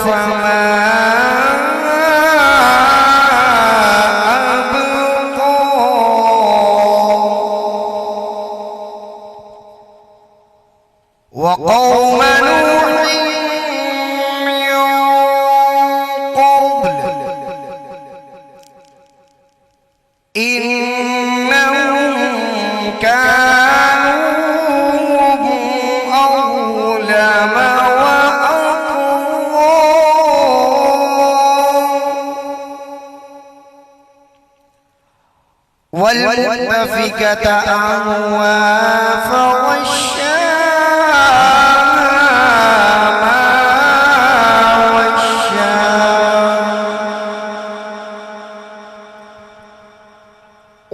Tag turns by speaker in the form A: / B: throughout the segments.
A: फमा अबको वक़ौम नूहिन मिन क़ब्ल इन्नहुम कानू अज़लम व अतग़ा वल्मुत्तफ़िक़त अहवा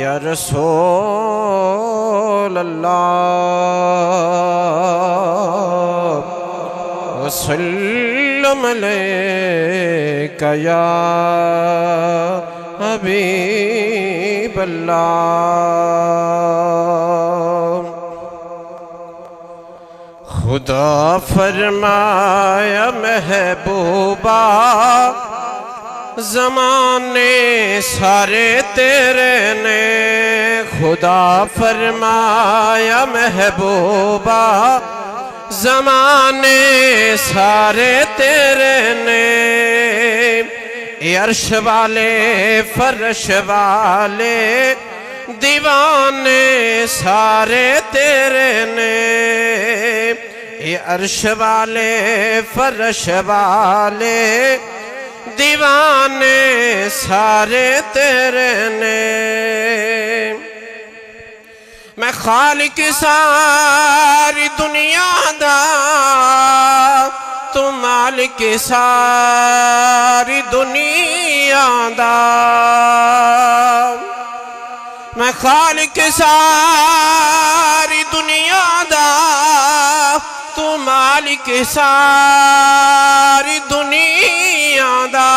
B: या रसूल अल्लाह वसल्लम अलैका या हबीब अल्लाह। खुदा फरमाया महबूबा ज़माने सारे तेरे ने, खुदा फरमाया महबूबा ज़माने सारे तेरे ने। अर्श वाले फर्श वाले दीवाने सारे तेरे ने, अर्श वाले फर्श वाले दीवाने सारे तेरे ने। मैं खालिक सारी दुनिया दा, तू मालिक सारी दुनिया दा। मैं खालिक सारी दुनिया दा, तू मालिक सारी दुनिया दा।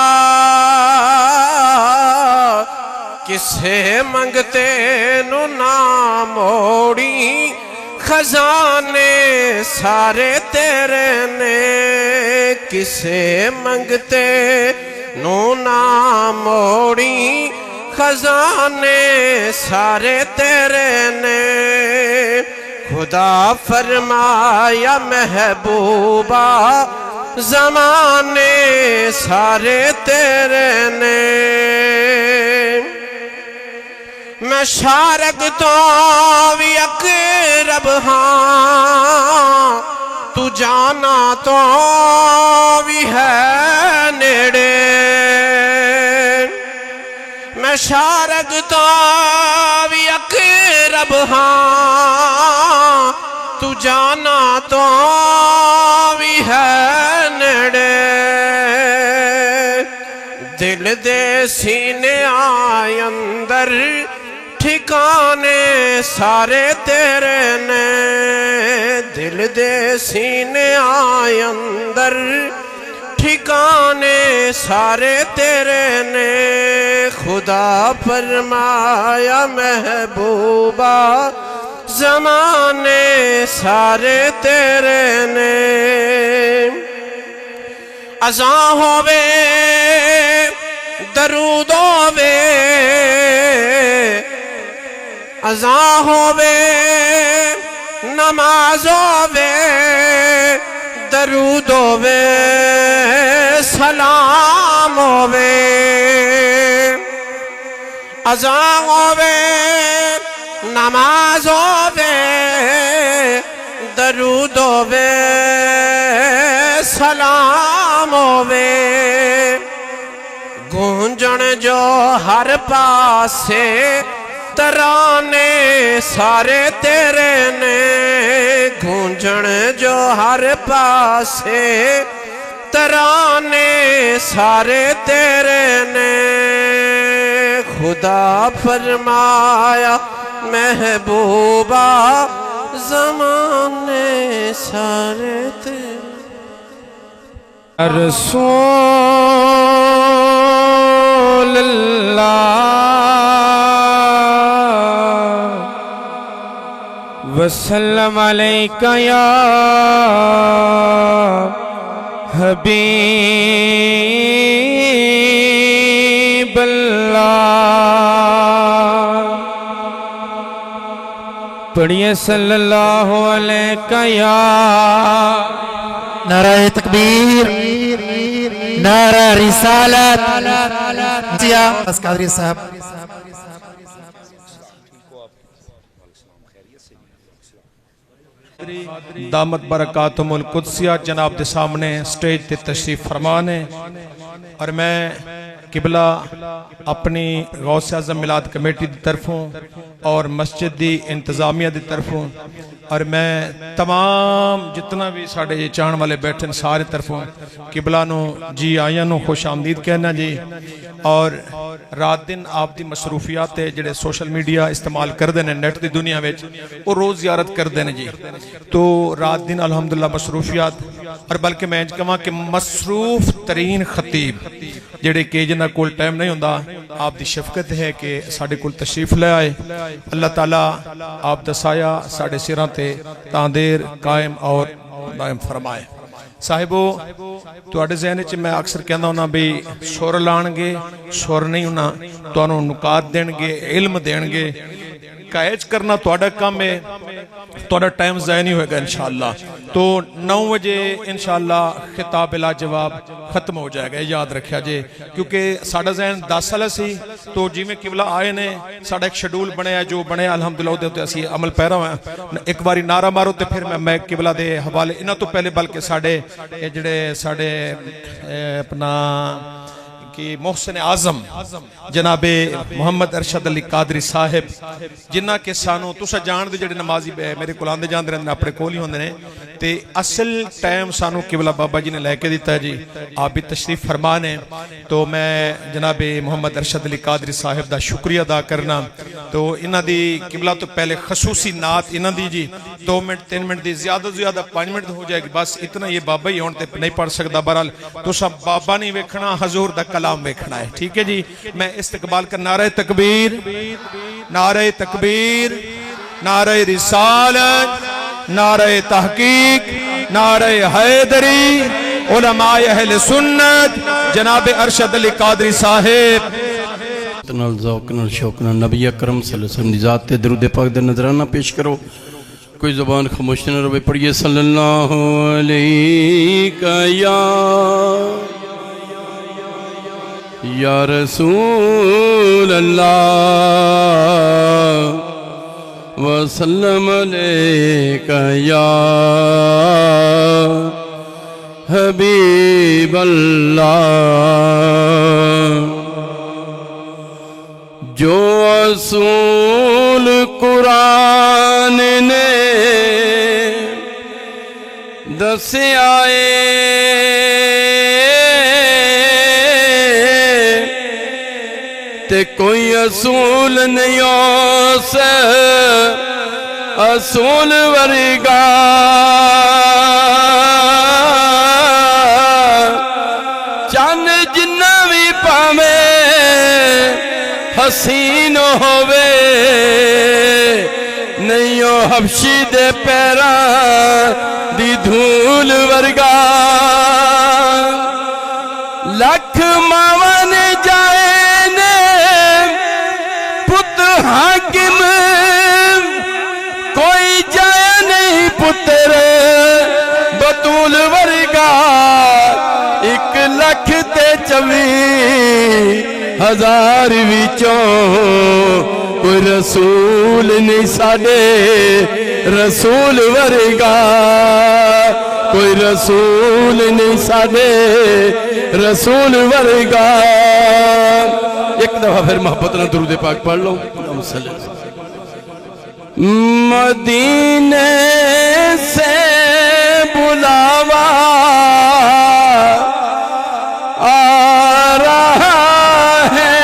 B: किसे मंगते नु ना मोड़ी, खजाने सारे तेरे ने। किसे मंगते नु ना मोड़ी, खजाने सारे तेरे ने। खुदा फरमाया महबूबा ज़माने सारे तेरे ने। मैं शारक तो भी अक़रब हाँ, तू जाना तो भी है नेड़े। मैं शारक तो भी अक़रब हाँ, तू जाना तो भी है नेड़े। दिल दे सीने आए अंदर, ठिकाने सारे तेरे ने। दिल दे सीने आए अंदर, ठिकाने सारे तेरे ने। खुदा फरमाया महबूबा ज़माने सारे तेरे ने। अज़ां होवे दरूद होवे, अज़ां होवे नमाज होवे, दरूद होवे सलाम होवे। अज़ां होवे नमाज होवे, दरूद होवे सलाम होवे। गूंजण जो हर पासे तराने सारे तेरे ने, गूंजण जो हर पासे तराने सारे तेरे ने। खुदा फरमाया महबूबा ज़माने सारे तेरे। रसूल अल्लाह वसल्लम अलैका या हबीब अल्लाह। पढ़िए सल्लल्लाहु अलैका या।
A: नारा तकबीर, नारा रिसालत। कादरी साहब
C: दामत बरकातुहुल कुद्सिया जनाब के सामने स्टेज ते तशरीफ फरमान है। और मैं किबला अपनी गौसे आज़म मिलाद कमेटी की तरफों और मस्जिद की इंतजामिया की तरफों और मैं तमाम जितना भी साढ़े ये चाहने वाले बैठे सारे तरफों किबला नू जी आया नू खुश आमदीद कहना जी। और रात दिन आप दी मसरूफियात जेडे सोशल मीडिया इस्तेमाल करते हैं नेट की दुनिया में वो रोज़ ज़ियारत करते हैं जी। तो रात दिन अल्हम्दुलिल्लाह मसरूफियात और बल्कि मैं कहां कि मसरूफ तरीन खतीब जेडे कि जिन्हां कोल टाइम नहीं होंदा, आप दी शफकत है कि साडे कोल तशरीफ ले आए। अल्लाह ताला आप दा साया साडे सिरां ते तांदेर कायम और दायम फरमाए। साहिबो तुहाडे ज़हन च मैं अक्सर कहना होना भी सुर लाणगे, सुर नहीं होना तुहानू नुकात देणगे, इल्म देणगे। कैच करना तुहाडा काम है, तुहाडा टाइम ज़ाया नहीं होएगा इंशाअल्लाह। तो 9 बजे इंशाअल्लाह खिताब बिला जवाब खत्म हो जाएगा, याद रखिया जे। क्योंकि साडा ज़हन 10 साल सी तो जिमें किबला आए ने साडा एक शेड्यूल बनया जो बनया अल्हम्दुलिल्लाह उहदे उत्ते असीं अमल पैरा होया। एक बारी नारा मारो तो फिर मैं किबला दे हवाले इन्हां तो पहले बल्कि साडे जिहड़े साडे अपना कि मोहसिन आजम जनाबे मोहम्मद अरशद अली कादरी साहिब जिन्ना के सानू तुसा जानदे जेडे नमाजी मेरे कोल आंदे जांदे रहंदे अपने कोल ही होंदे ने ते असल टाइम सानू किबला बाबा जी ने लेके दिता है जी। आप भी तशरीफ फरमान है। तो मैं जनाबे मोहम्मद अरशद अली कादरी साहिब दा शुक्रिया अदा करना। तो इन्हां दी किबला तो पहले खसूसी नात इन्हां दी जी 2 मिनट 3 मिनट दी ज्यादा से ज्यादा 5 मिनट हो जाएगी बस इतना। ये बाबा ही होने नहीं पढ़ सकता। बहरहाल तुसा बाबा नहीं वेखना, हजूर दा कलाम वेखना है, ठीक है जी। मैं इस्तकबाल कर नारे तकबीर, नारे तकबीर, नारे रिसालत, नारे तहकीक, नारे हैदरी, उलमाए अहले सुन्नत जनाब अरशद अली कादरी साहिब।
D: नाल ज़ौक़ नाल शौक़ नाल नबी अकरम सल्लल्लाहु अलैहि वसल्लम दी ज़ात ते दरूद पाक दा नजराना पेश करो। कोई ज़ुबान खामोश न रहे। पढ़िए सल्लल्लाहु अलैहि या रसूल अल्लाह वसल्लम अलैका या हबीब अल्लाह। जो असूल कुरान ने दसे आए ते कोई असूल नहीं उस असूल वर्गा। चन जिन्ना भी पावे हसीन होवे नहीं ओ हबशी दे पैरा दी धूल वर्गा। वर्गा 1,24,000 विचों कोई रसूल नहीं साडे रसूल वर्गा कोई रसूल नहीं साडे रसूल वर्गा। एक दफा फिर मोहब्बत ना दुरूद पाक पढ़ लो। मदीने से बुलावा आ रहा है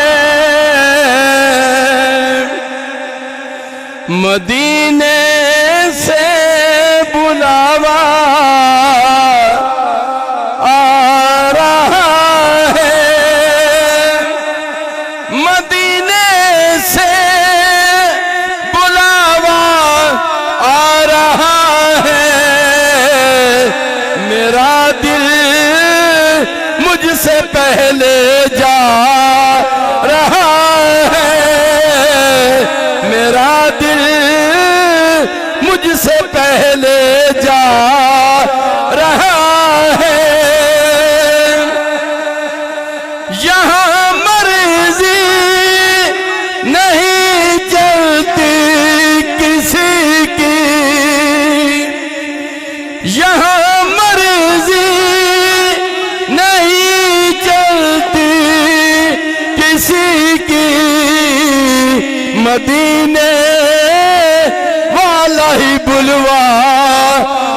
D: मदीने से बुलावा आ रहा है मदीने से बुलावा आ रहा है मेरा दिल मुझसे पहले जा रहा है मेरा दिल मुझसे पहले जा रहा है यहाँ मर्जी नहीं चलती किसी की यहाँ मर्जी नहीं चलती किसी की मदीने वाला ही बुलवा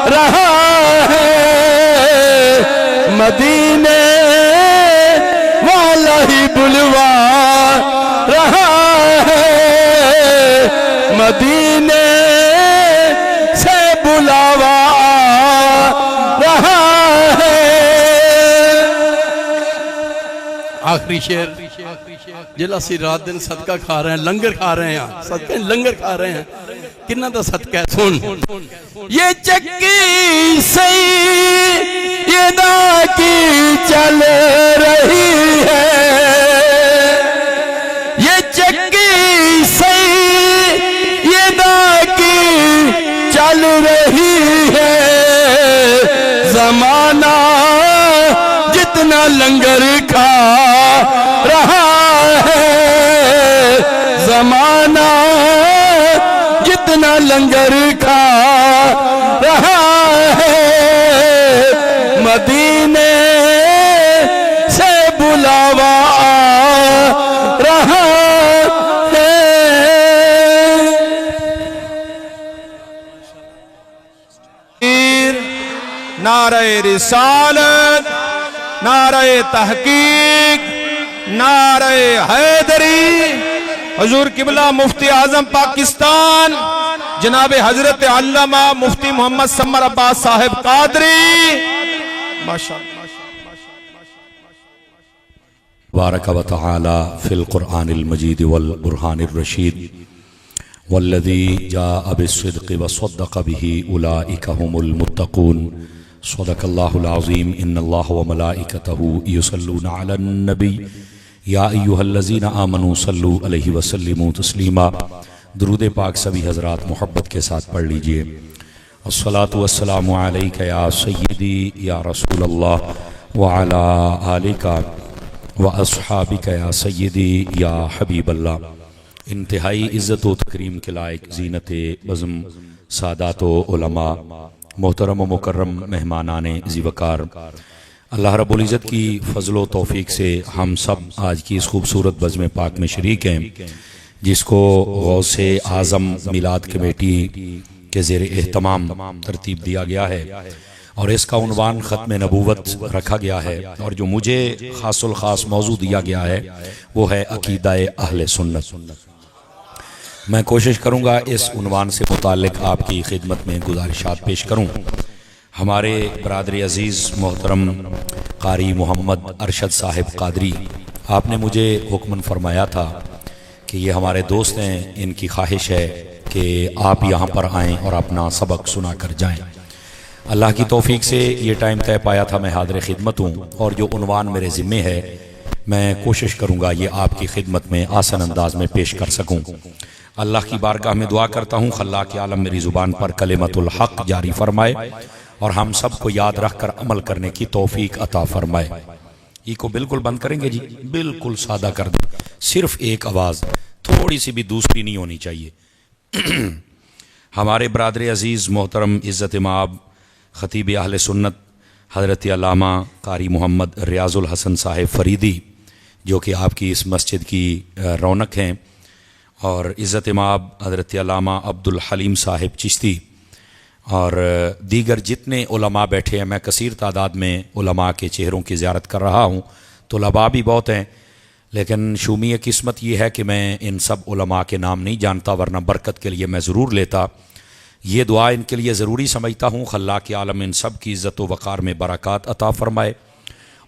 D: रहा है मदीने वाला ही बुलवा रहा है मदीने से बुलावा रहा है। आखिरी शेर जिला सी रात दिन सदका खा रहे हैं लंगर खा रहे हैं सदके लंगर खा रहे हैं किन्ना दा सदका है सुन ये चक्की सही ये दा की चल रही है ये चक्की सही ये दा की चल रही है जमाना जितना लंगर खा रहा है जमाना जितना लंगर खा रहा है मदीने से बुलावा आ रहा है।
C: नारे रिसालत नारे तहकीक नारे हैदरी हुजूर किबला मुफ्ती आजम पाकिस्तान जनाब हजरत अल्लामा मुफ्ती मोहम्मद सम्मर अब्बास साहिब कादरी
E: बारक व तआला फिल कुरआनिल मजीद वल बुरहानिर रशीद वल्लज़ी जाअ बिस्सिद्क़ व सद्दक़ बिही उलाइका हुमुल मुत्तक़ून सदक़ल्लाहुल अज़ीम इन्नल्लाह व मलाइकतहु युसल्लूना अलन नबी या अय्युहल्लज़ीना आमनू सल्लू अलैहि व सल्लिमू तस्लीमा। दुरूद पाक सभी हज़रात मोहब्बत के साथ पढ़ लीजिए। अस्सलातु वस्सलामु अलैका या सय्यदी या रसूलल्लाह व अला आलिका व अस्हाबिका या सय्यदी या हबीबल्लाह। इंतहाई इज़्ज़त व तकरीम के लायक ज़ीनत बज़्म सादात व उलमा मोहतरम व मुकर्रम मेहमानाने ज़ीवकार अल्लाह रब्बुल इज़्ज़त की फ़ज़्ल व तौफ़ीक़ से हम सब आज की इस खूबसूरत बज़्म पाक में शरीक हैं जिसको गौसे आज़म मिलाद कमेटी के ज़ेर एहतमाम तरतीब दिया गया है और इसका उन्वान ख़त्म नबूवत रखा गया है और जो मुझे ख़ासुल ख़ास मौजू दिया गया है वो है अक़ीदा-ए अहले सुन्नत। मैं कोशिश करूँगा इस उन्वान से मुताल्लिक़ आपकी खिदमत में गुज़ारिशात पेश करूँ। हमारे बरादर अज़ीज़ मोहतरम कारी मोहम्मद अरशद साहिब कादरी आपने मुझे हुक्मन फरमाया था कि ये हमारे दोस्त हैं इनकी ख्वाहिश है कि आप यहाँ पर आएँ और अपना सबक सुना कर जाएँ। अल्लाह की तौफीक से ये टाइम तय पाया था मैं हाज़िर खिदमत हूँ और जो उन्वान मेरे ज़िम्मे है मैं कोशिश करूँगा ये आपकी खिदमत में आसान अंदाज में पेश कर सकूँ। अल्लाह की बारगाह में दुआ करता हूँ खल्लाक़ आलम मेरी ज़ुबान पर कलिमतुल हक़ जारी फरमाए और हम सबको याद रखकर अमल करने की तौफीक अता फरमाए। ई को बिल्कुल बंद करेंगे जी, बिल्कुल सादा कर दें, सिर्फ एक आवाज़, थोड़ी सी भी दूसरी नहीं होनी चाहिए। हमारे बरादर अज़ीज़ मोहतरम इज़्ज़त माब ख़तीब अहले सुन्नत हज़रत अल्लामा कारी मोहम्मद रियाज़ुल हसन साहिब फरीदी, जो कि आपकी इस मस्जिद की रौनक हैं, और इज़्ज़त माब हज़रत अल्लामा अब्दुल हलीम साहिब चिश्ती और दीगर जितने उलमा बैठे हैं। मैं कसीर तादाद में उलमा के चेहरों की ज़ियारत कर रहा हूँ, तुलबा भी बहुत हैं, लेकिन शूमी किस्मत ये है कि मैं इन सब उलमा के नाम नहीं जानता, वरना बरकत के लिए मैं ज़रूर लेता। ये दुआ इनके लिए ज़रूरी समझता हूँ, खल्ला के आलम इन सब की इज़्ज़त व वक़ार में बरक़ात अता फ़रमाए,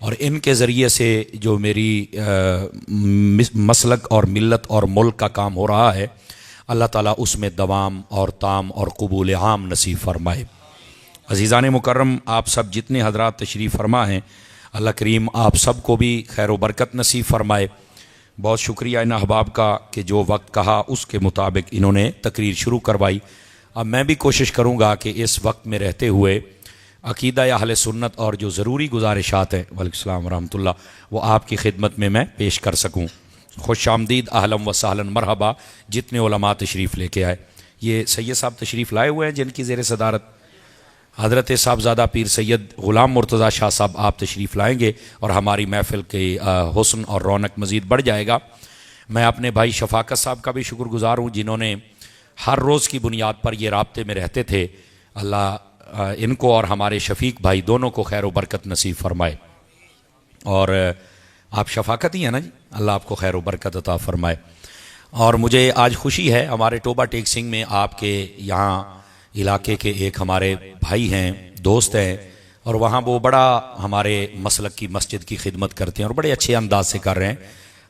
E: और इनके ज़रिए से जो मेरी मसलक और मिल्लत और मुल्क का काम हो रहा है, अल्लाह ताला उसमें दवाम और ताम और कबूल आम नसीब फरमाए। अज़ीज़ान मुकर्रम, आप सब जितने हज़रात तशरीफ़ फरमा हैं, अल्लाह करीम आप सब को भी खैर व बरकत नसीब फरमाए। बहुत शुक्रिया इन अहबाब का कि जो वक्त कहा उसके मुताबिक इन्होंने तकरीर शुरू करवाई। अब मैं भी कोशिश करूँगा कि इस वक्त में रहते हुए अकीदा अहले सुन्नत और जो ज़रूरी गुजारिशात हैं, वालेकुम सलाम रहमतुल्लाह, वो आपकी खिदमत में मैं पेश कर सकूँ। खुश आमदीद, अहलन व सहलन, मरहबा जितने उलमा तशरीफ़ लेके आए। ये सैयद साहब तशरीफ़ लाए हुए हैं जिनकी ज़ेर सदारत हज़रत साहबज़ादा पीर सैयद ग़ुलाम मुर्तज़ा शाह साहब आप तशरीफ़ लाएँगे और हमारी महफ़िल के हुस्न और रौनक मज़ीद बढ़ जाएगा। मैं अपने भाई शफ़ाकत साहब का भी शुक्रगुज़ार हूँ, जिन्होंने हर रोज़ की बुनियाद पर ये राब्ते में रहते थे। अल्लाह इनको और हमारे शफ़ीक भाई दोनों को खैर व बरकत नसीब फरमाए। और आप शफ़ाकत ही हैं ना जी, अल्लाह आपको खैर व बरकत अता फ़रमाए। और मुझे आज खुशी है, हमारे टोबा टेक सिंह में आपके यहाँ इलाके के एक हमारे भाई हैं, दोस्त हैं, और वहाँ वो बड़ा हमारे मसलक की मस्जिद की खिदमत करते हैं और बड़े अच्छे अंदाज से कर रहे हैं।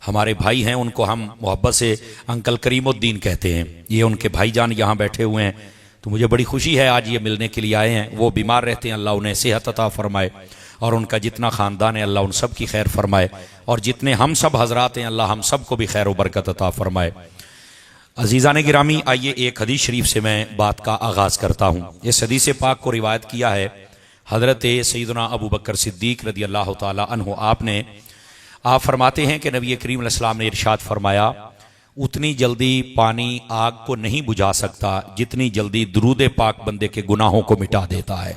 E: हमारे भाई हैं, उनको हम मोहब्बत से अंकल करीमुद्दीन कहते हैं। ये उनके भाईजान यहाँ बैठे हुए हैं, तो मुझे बड़ी खुशी है आज ये मिलने के लिए आए हैं। वो बीमार रहते हैं, अल्लाह उन्हें सेहत अता फ़रमाए, और उनका जितना ख़ानदान है अल्लाह उन सब की खैर फरमाए, और जितने हम सब हजरात हैं अल्लाह हम सब को भी खैर व बरकत अता फ़रमाए। अज़ीज़ान गिरामी, आइए एक हदीस शरीफ से मैं बात का आगाज़ करता हूँ। इस हदीस पाक को रिवायत किया है हज़रत सैयदना अबू बकर सिद्दीक़ रज़ी अल्लाह ताला अन्हु। आप फरमाते हैं कि नबी करीम अलैहि सलाम ने इरशाद फरमाया, उतनी जल्दी पानी आग को नहीं बुझा सकता जितनी जल्दी दुरूद पाक बंदे के गुनाहों को मिटा देता है।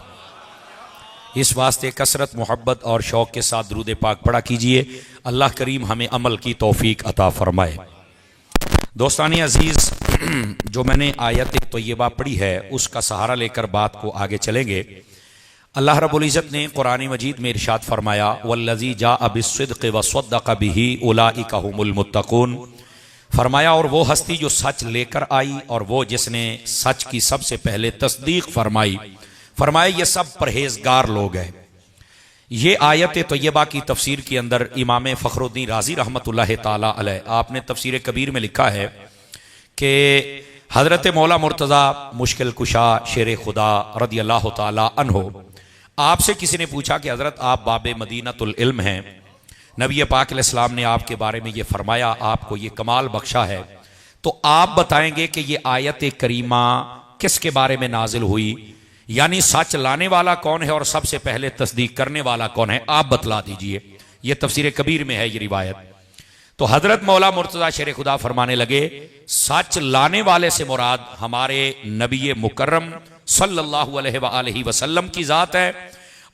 E: इस वास्ते कसरत, मोहब्बत और शौक़ के साथ दुरूद पाक पढ़ा कीजिए। अल्लाह करीम हमें अमल की तौफीक अता फ़रमाए। दोस्तानी अजीज़, जो मैंने आयत तय्यबा पढ़ी है उसका सहारा लेकर बात को आगे चलेंगे। अल्लाह रब्बुल इज़्ज़त ने कुरान मजीद में इरशाद फरमाया, वल्लज़ी जाअ बिस्सिद्क़ व सद्दक़ बिही उलाइका हुमुल मुत्तक़ून। फरमाया, और वो हस्ती जो सच लेकर आई और वो जिसने सच की सबसे पहले तस्दीक फरमाई, फरमाया ये सब परहेजगार लोग हैं। ये आयत तय्यबा की तफसीर के अंदर इमाम फ़खरुद्दीन राज़ी रहमतुल्लाह ताला अलैह, आपने तफसीर कबीर में लिखा है कि हज़रत मौला मुर्तज़ा मुश्किल कुशा शेर खुदा रज़ी अल्लाह ताला अन्हो, आपसे किसी ने पूछा कि हज़रत आप बाबे मदीनतुल इल्म हैं, नबी पाक अलैहिस्सलाम ने आपके बारे में ये फरमाया, आपको ये कमाल बख्शा है, तो आप बताएंगे कि ये आयत करीमा किसके बारे में नाजिल हुई, यानी सच लाने वाला कौन है और सबसे पहले तस्दीक करने वाला कौन है, आप बतला दीजिए। ये तफसीर कबीर में है ये रिवायत। तो हजरत मौला मुर्तज़ा शेर खुदा फरमाने लगे, सच लाने वाले से मुराद हमारे नबी मुकर्रम सल्लल्लाहु अलैहि वसल्लम की जात है,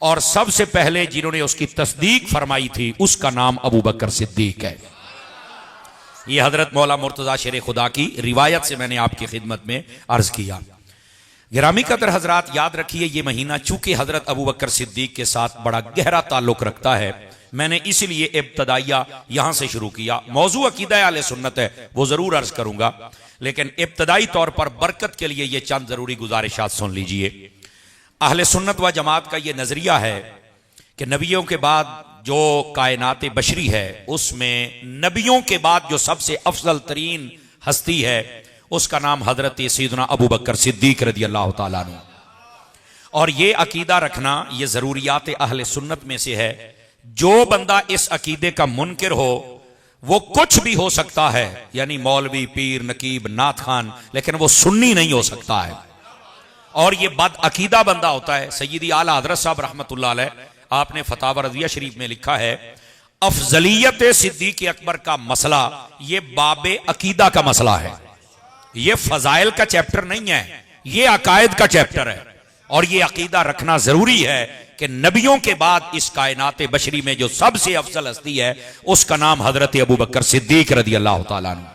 E: और सबसे पहले जिन्होंने उसकी तस्दीक फरमाई थी उसका नाम अबू बकर सिद्दीक है। ये हजरत मौला मुर्तज़ा शेर खुदा की रिवायत से मैंने आपकी खिदमत में अर्ज किया। गिरामी कदर हजरात, याद रखिए ये महीना चूंकि हजरत अबू बकर सिद्दीक के साथ बड़ा गहरा ताल्लुक रखता है, मैंने इसलिए इब्तदाइया यहां से शुरू किया। मौजू अकीदा अहले सुन्नत है, वो जरूर अर्ज करूंगा, लेकिन इब्तदाई तौर पर बरकत के लिए ये चंद जरूरी गुजारिशात सुन लीजिए। अहले सुन्नत व जमात का ये नजरिया है कि नबियों के बाद जो कायनात बशरी है उसमें नबियों के बाद जो सबसे अफजल तरीन हस्ती है उसका नाम हजरत सैयदना अबू बकर सिद्दीक रज़ी अल्लाह ताला अन्हु। और ये अकीदा रखना ये जरूरियात अहले सुन्नत में से है। जो बंदा इस अकीदे का मुनकिर हो वो कुछ भी हो सकता है, यानी मौलवी, पीर, नकीब, नाथ खान, लेकिन वो सुन्नी नहीं हो सकता है।
F: और ये बद अकीदा बंदा होता है। सय्यदी आला हज़रत साहब रहमतुल्लाह अलैह आपने फतावा रज़िया शरीफ में लिखा है, अफजलियत सिद्दीक़ अकबर का मसला ये बाबे अकीदा का मसला है, ये फजाइल का चैप्टर नहीं है, ये अकायद का चैप्टर है। और ये अकीदा रखना जरूरी है कि नबियों के बाद इस कायनात बशरी में जो सबसे अफजल हस्ती है उसका नाम हजरत अबू बकर सिद्दीक रदी अल्लाह तआला अन्हु।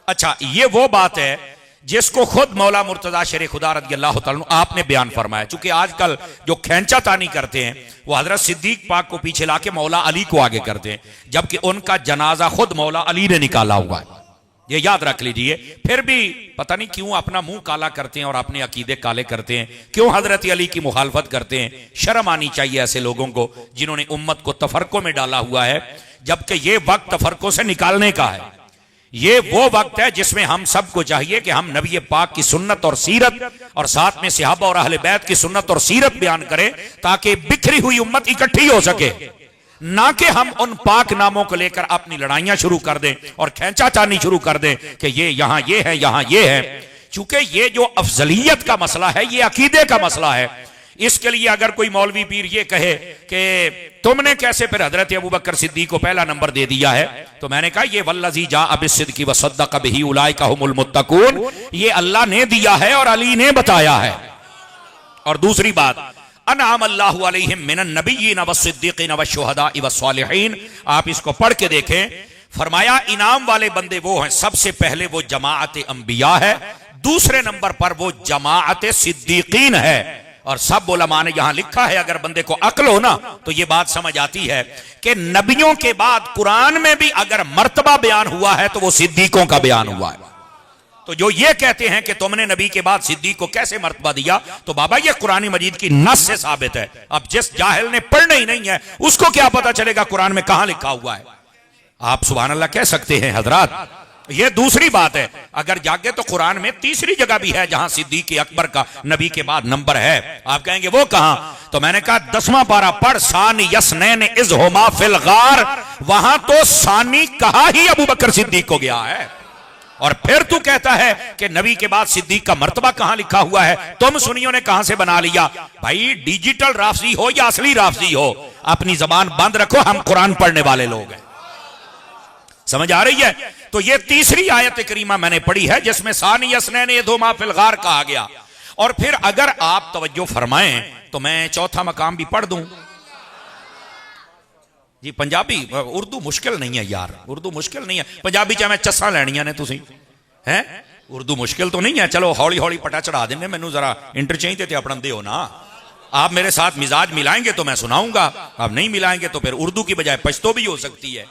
F: अच्छा, ये वो बात है जिसको खुद मौला मुर्तजा शेर खुदा रदी अल्लाह तआला अन्हु आपने बयान फरमाया। चूंकि आजकल जो खैंचा तानी करते हैं वो हजरत सिद्दीक पाक को पीछे लाके मौला अली को आगे करते हैं, जबकि उनका जनाजा खुद मौला अली ने निकाला हुआ है, ये याद रख लीजिए। फिर भी पता नहीं क्यों अपना मुंह काला करते हैं और अपने अकीदे काले करते हैं, क्यों हजरत अली की मुखालफत करते हैं। शर्म आनी चाहिए ऐसे लोगों को जिन्होंने उम्मत को तफरकों में डाला हुआ है, जबकि ये वक्त तफरकों से निकालने का है। ये वो वक्त है जिसमें हम सबको चाहिए कि हम नबी पाक की सुन्नत और सीरत और साथ में सहाबा और अहले बैत की सुन्नत और सीरत बयान करें, ताकि बिखरी हुई उम्मत इकट्ठी हो सके, ना कि हम उन पाक नामों को लेकर अपनी लड़ाइयां शुरू कर दें और खैंचातानी शुरू कर दें कि ये यहां ये है, यहां ये है। चूंकि ये जो अफजलियत का मसला है ये अकीदे का मसला है। इसके लिए अगर कोई मौलवी पीर ये कहे कि तुमने कैसे फिर हजरत अबू बकर सिद्दीक को पहला नंबर दे दिया है, तो मैंने कहा ये वल्लज़ी जाअ बिस्सिद्क़ि व सद्दक़ बिही उलाइका हुमुल मुत्तक़ून, ये अल्लाह ने दिया है और अली ने बताया है। और दूसरी बात, अनअम अल्लाहु अलैहिम मिनन नबिय्यीन वस्सिद्दीक़ीन वश्शुहदाኢ वस्सालिहीन, आप इसको पढ़ के देखें। फरमाया इनाम वाले बंदे वो हैं, सबसे पहले वो जमाअत अंबिया है, दूसरे नंबर पर वो जमाअत सिद्दीकीन है। और सब उलमा ने यहां लिखा है, अगर बंदे को अक्ल हो ना तो ये बात समझ आती है कि नबियों के बाद कुरान में भी अगर मर्तबा बयान हुआ है तो वो सिद्दीकों का बयान हुआ है। तो जो ये कहते हैं कि तुमने नबी के बाद सिद्दीक को कैसे मर्तबा दिया, तो बाबा ये कुरान मजीद की नस से साबित है। अब जिस जाहिल ने पढ़ना ही नहीं है उसको क्या पता चलेगा कुरान में कहां लिखा हुआ है। आप सुभान अल्लाह कह सकते हैं हजरात। ये दूसरी बात है, अगर जागे तो कुरान में तीसरी जगह भी है जहां सिद्दीक अकबर का नबी के बाद नंबर है। आप कहेंगे वो कहां, तो मैंने कहा 10वां पारा पढ़, सानी यसनैन इज़ हुमा फिल गार, वहां तो सानी कहा ही अबू बकर सिद्दीक को गया है। और फिर तू कहता है कि नबी के बाद सिद्दीक का मर्तबा कहां लिखा हुआ है, तुम सुनियों ने कहां से बना लिया। भाई डिजिटल राफजी हो या असली राफजी हो, अपनी जबान बंद रखो, हम कुरान पढ़ने वाले लोग हैं। समझ आ रही है? तो ये तीसरी आयत करीमा मैंने पढ़ी है जिसमें सानी यसनैन इज़ हुमा फिल गार कहा गया। और फिर अगर आप तवज्जो फरमाएं तो मैं चौथा मकाम भी पढ़ दूं। जी पंजाबी, उर्दू मुश्किल नहीं है यार, उर्दू मुश्किल नहीं है। पंजाबी चाहे मैं चस्सा लैनियां ने तुसीं हैं, उर्दू मुश्किल तो नहीं है। चलो हौली हौली पटा चढ़ा देने, मैनू जरा इंटरचेंज ते अपना दे हो ना। आप मेरे साथ मिजाज मिलाएंगे तो मैं सुनाऊंगा, आप नहीं मिलाएंगे तो फिर उर्दू की बजाय पश्तो भी हो सकती है।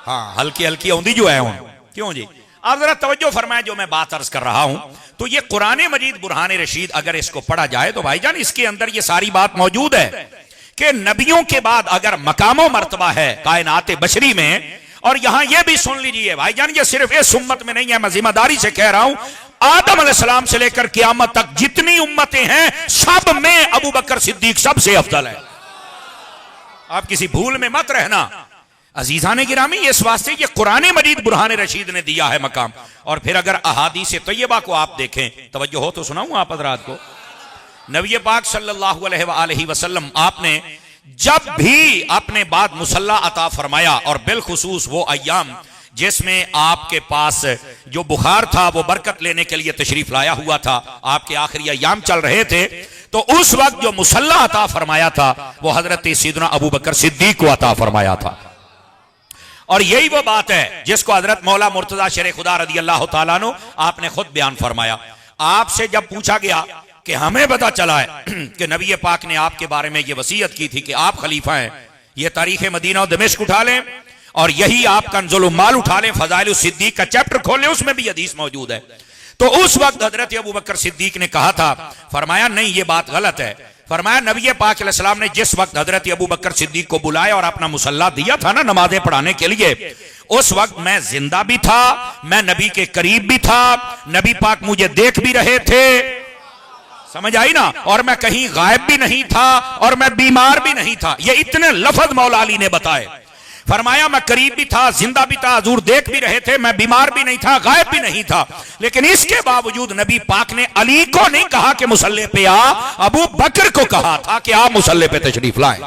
F: हाँ, हल्की हल्की आउंदी जो है हूं। क्यों जी? आप जरा तवज्जो फरमाए जो मैं बात अर्ज कर रहा हूं। तो ये कुरान मजीद बुरहान रशीद अगर इसको पढ़ा जाए तो भाईजान इसके अंदर ये सारी बात मौजूद है कि नबियों के बाद अगर मकामो मर्तबा है कायनात बशरी में, और यहां यह भी सुन लीजिए भाईजान, ये सिर्फ इस उम्मत में नहीं है, मैं जिम्मेदारी से कह रहा हूं, आदम अलैहिस्सलाम से लेकर क़यामत तक जितनी उम्मतें हैं सब में अबू बकर सिद्दीक सबसे अफजल है। आप किसी भूल में मत रहना अजीजान गिरामी, इस वास्ते ये कुरान मजीद बुरहान रशीद ने दिया है मकाम। और फिर अगर अहादीस तैयबा को आप देखें, तवज्जो हो तो सुनाऊं आप हज़रात को। नबी पाक सल्लल्लाहु अलैहि वसल्लम आपने जब भी अपने बाद मुसल्ला अता फरमाया, और बिलखुसूस वो अय्याम जिसमें आपके पास जो बुखार था वो बरकत लेने के लिए तशरीफ लाया हुआ था, आपके आखिरी अय्याम चल रहे थे, तो उस वक्त जो मुसल्ला अता फरमाया था वो हजरत सैयदना अबू बकर सिद्दीक को अता फरमाया था। और यही वो बात है जिसको हजरत मौला मुर्तजा शेर खुदा रदी अल्लाह तआला अन्हु आपने खुद बयान फरमाया। आपसे जब पूछा गया कि हमें पता चला है कि नबी पाक ने आपके बारे में ये वसीयत की थी कि आप खलीफा हैं, ये तारीख मदीना और दमिश्क उठा लें और यही आप कंजुल उम्माल उठा लें, फज़ाइल सिद्दीक का चैप्टर खोल लें, उसमें भी हदीस मौजूद है। तो उस वक्त हजरत अबू बकर सिद्दीक ने कहा था, फरमाया नहीं ये बात गलत है। फरमाया नबी पाक अलैहिस्सलाम ने जिस वक्त हजरत अबू बकर सिद्दीक को बुलाया और अपना मुसल्ला दिया था ना नमाजें पढ़ाने के लिए, उस वक्त मैं जिंदा भी था, मैं नबी के करीब भी था, नबी पाक मुझे देख भी रहे थे, समझ आई ना, और मैं कहीं गायब भी नहीं था और मैं बीमार भी नहीं था। ये इतने लफ्ज मौला अली ने बताए। फरमाया मैं करीब भी था, जिंदा भी था, हुजूर देख भी रहे थे, मैं बीमार भी नहीं था, गायब भी नहीं था, लेकिन इसके बावजूद नबी पाक ने अली को नहीं कहा कि मुसल्ले पे आ, अबू बकर को कहा था कि आप मुसल्ले पे तशरीफ लाएं।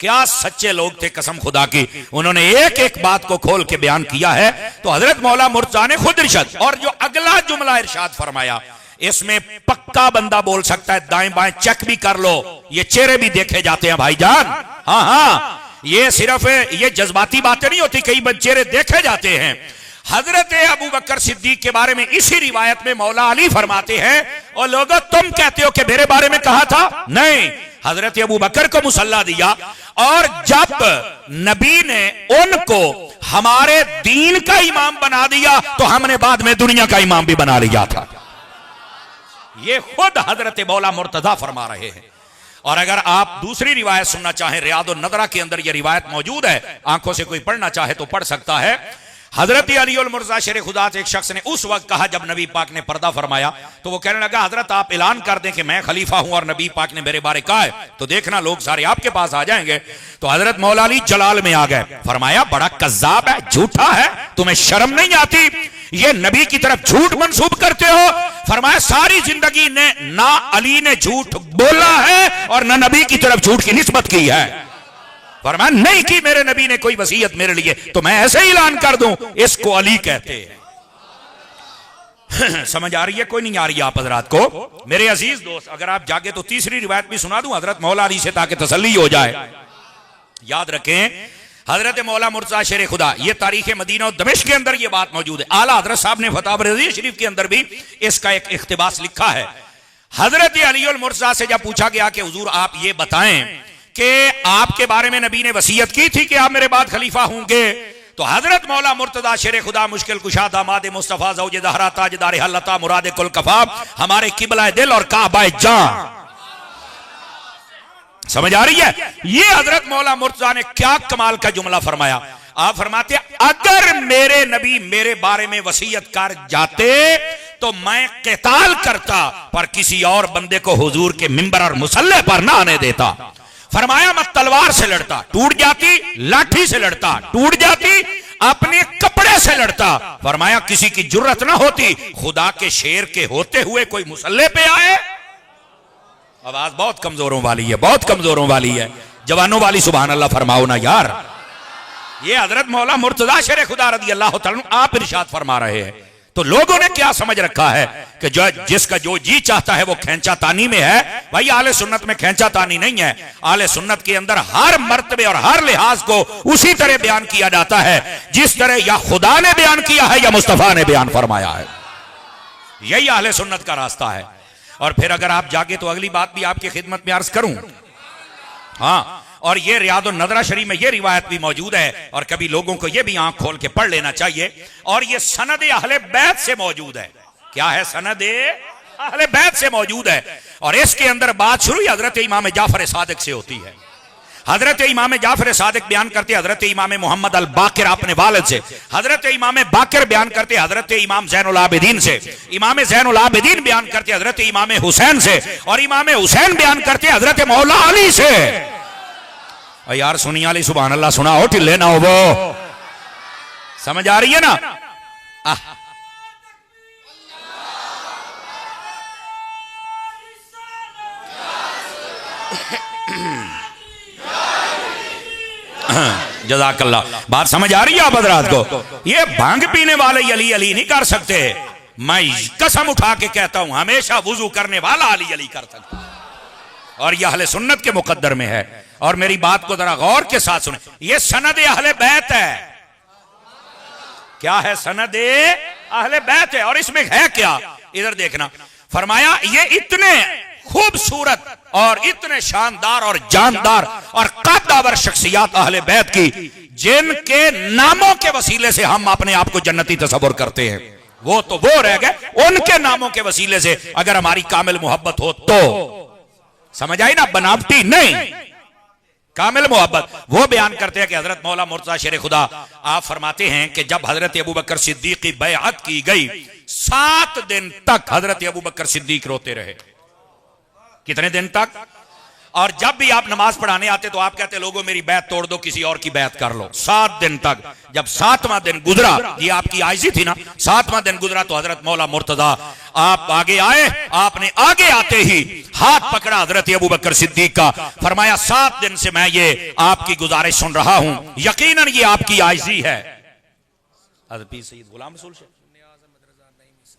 F: क्या सच्चे लोग थे कसम खुदा की, उन्होंने एक एक बात को खोल के बयान किया है। तो हजरत मौला मुर्तजा ने खुद इरशाद, और जो अगला जुमला इरशाद फरमाया इसमें पक्का बंदा बोल सकता है, दाएं बाएं चेक भी कर लो, ये चेहरे भी देखे जाते हैं भाईजान। हाँ हाँ, ये सिर्फ ये जज्बाती बातें नहीं होती, कई चेहरे देखे जाते हैं। हजरत अबू बकर सिद्दीक के बारे में इसी रिवायत में मौला अली फरमाते हैं, और लोगों तुम कहते हो कि मेरे बारे में कहा था, नहीं, हजरत अबू बकर को मुसल्ला दिया, और जब नबी ने उनको हमारे दीन का इमाम बना दिया तो हमने बाद में दुनिया का इमाम भी बना लिया था। ये खुद हजरत मौला मुर्तजा फरमा रहे हैं। और अगर आप दूसरी रिवायत सुनना चाहें, रियादुन नदरा के अंदर यह रिवायत मौजूद है, आंखों से कोई पढ़ना चाहे तो पढ़ सकता है। हजरत अली उल मुर्तजा शेर खुदा से एक शख्स ने उस वक्त कहा जब नबी पाक ने पर्दा फरमाया, तो वो कहने लगा हजरत आप ऐलान कर दें कि मैं खलीफा हूं और नबी पाक ने मेरे बारे कहा है, तो देखना लोग सारे आपके पास आ जाएंगे। तो हजरत मौला अली जलाल में आ गए, फरमाया बड़ा कज्जाब है, झूठा है, तुम्हें शर्म नहीं आती, ये नबी की तरफ झूठ मंसूब करते हो। फरमाया सारी जिंदगी ने ना अली ने झूठ बोला है और ना नबी की तरफ झूठ की निस्बत की है। फरमाया नहीं की मेरे नबी ने कोई वसीयत मेरे लिए, तो मैं ऐसे ही ऐलान कर दूं, इसको अली कहते हैं। समझ आ रही है कोई नहीं आ रही है आप हजरात को? मेरे अजीज दोस्त, अगर आप जागे तो तीसरी रिवायत भी सुना दूं हजरत मौला अली से, ताकि तसल्ली हो जाए। याद रखें हजरत मौला मुर्तजा शेर खुदा, ये तारीख मदीना और दमिश्क के अंदर ये बात मौजूद है। आला हजरत साहब ने फतावा रज़िया शरीफ के अंदर भी इसका एक इख्तिबास लिखा है। हजरत अली उल मुर्तजा से जब पूछा गया कि हुजूर आप ये बताएं कि आपके बारे में नबी ने वसीयत की थी कि आप मेरे बाद खलीफा होंगे, तो हजरत मौला मुर्तजा शेर खुदा मुश्किल कुशा दामाद मुस्तफा ज़ौज ज़हरा ताजदार हल्लता मुराद कुल कफा, हमारे किबला दिल और काबा जान। समझ आ रही है? ये हजरत मौला मुर्तजा ने क्या कमाल का जुमला फरमाया। आप फरमाते अगर मेरे नबी मेरे बारे में वसीयत कर जाते तो मैं क़िताल करता, पर किसी और बंदे को हुजूर के मिंबर और मुसल्ले पर ना आने देता। फरमाया मैं तलवार से लड़ता, टूट जाती, लाठी से लड़ता, टूट जाती, अपने कपड़े से लड़ता। फरमाया किसी की जुर्रत ना होती खुदा के शेर के होते हुए कोई मुसल्ले पे आए। आवाज बहुत कमजोरों वाली है, बहुत कमजोरों वाली है, जवानों वाली सुभान अल्लाह फरमाओ ना यार। ये हजरत मौला मुर्तजा शेर खुदा रज़ी अल्लाह तआला अन्हु आप इरशाद फरमा रहे हैं। तो लोगों ने क्या समझ रखा है कि जो जिसका जो जी चाहता है वो खैंचा तानी में है। भाई आले सुन्नत में खैंचा तानी नहीं है। आले सुन्नत के अंदर हर मर्तबे और हर लिहाज को उसी तरह बयान किया जाता है जिस तरह या खुदा ने बयान किया है या मुस्तफा ने बयान फरमाया है। यही आले सुन्नत का रास्ता है। और फिर अगर आप जागे तो अगली बात भी आपकी खिदमत में अर्ज करूं। हाँ, और ये रियादुन नदरा शरीफ में ये रिवायत भी मौजूद है, और कभी लोगों को ये भी आंख खोल के पढ़ लेना चाहिए। और ये सनद अहले बैत से मौजूद है। क्या है? सनद अहले बैत से मौजूद है। और इसके अंदर बात शुरू हजरत इमाम जाफर सादिक से होती है। हजरत इमाम जाफर सादिक बयान करते हजरत इमाम मोहम्मद अल बाकिर अपने वालिद से, हजरत इमाम बाकिर बयान करते हजरत इमाम ज़ैनुल आबिदीन से, इमाम ज़ैनुल आबिदीन बयान करते हजरत इमाम हुसैन से, और इमाम हुसैन बयान करते हजरत मौला अली से। और यार सुनिया अली सुभान अल्लाह सुना हो, टिल्ले ना हो वो। समझ आ रही है ना? जज़ाकल्लाह। बात समझ आ रही है आप हज़रात को? ये भांग पीने वाले अली अली नहीं कर सकते। मैं कसम उठा के कहता हूं हमेशा वुजू करने वाला अली अली कर सकता, और यह अहले सुन्नत के मुकद्दर में है। और मेरी बात को जरा गौर के साथ सुने, ये सनद अहले बैत है। क्या है? सनद अहले बैत है। और इसमें है क्या? इधर देखना। फरमाया ये इतने खूबसूरत और इतने शानदार और जानदार और कद्दावर शख्सियत अहले बैत की, जिनके नामों के वसीले से हम अपने आप को जन्नती तसव्वुर करते हैं, वो तो वो रह गए। उनके नामों के वसीले से अगर हमारी कामिल मोहब्बत हो तो, समझ आई ना? बनावटी नहीं, कामिल मोहब्बत। वो बयान करते हैं कि हजरत मौला मुर्तजा शेर खुदा आप फरमाते हैं कि जब हजरत अबू बकर सिद्दीक की बैअत की गई, 7 दिन तक हजरत अबू बकर सिद्दीक रोते रहे। कितने दिन तक? और जब भी आप नमाज पढ़ाने आते तो आप कहते लोगों मेरी बैत तोड़ दो, किसी और की बैत कर लो। 7 दिन तक, जब 7वां दिन गुजरा, ये आपकी आयजी थी ना, 7वां दिन गुजरा तो हजरत मौला मुर्तजा आप आगे आए, आपने आगे आते ही हाथ पकड़ा हजरत अबू बकर सिद्दीक का, फरमाया 7 दिन से मैं ये आपकी गुजारिश सुन रहा हूं, यकीनन ये आपकी आयजी है। हजरत पीर सैयद गुलाम रसूल शेख,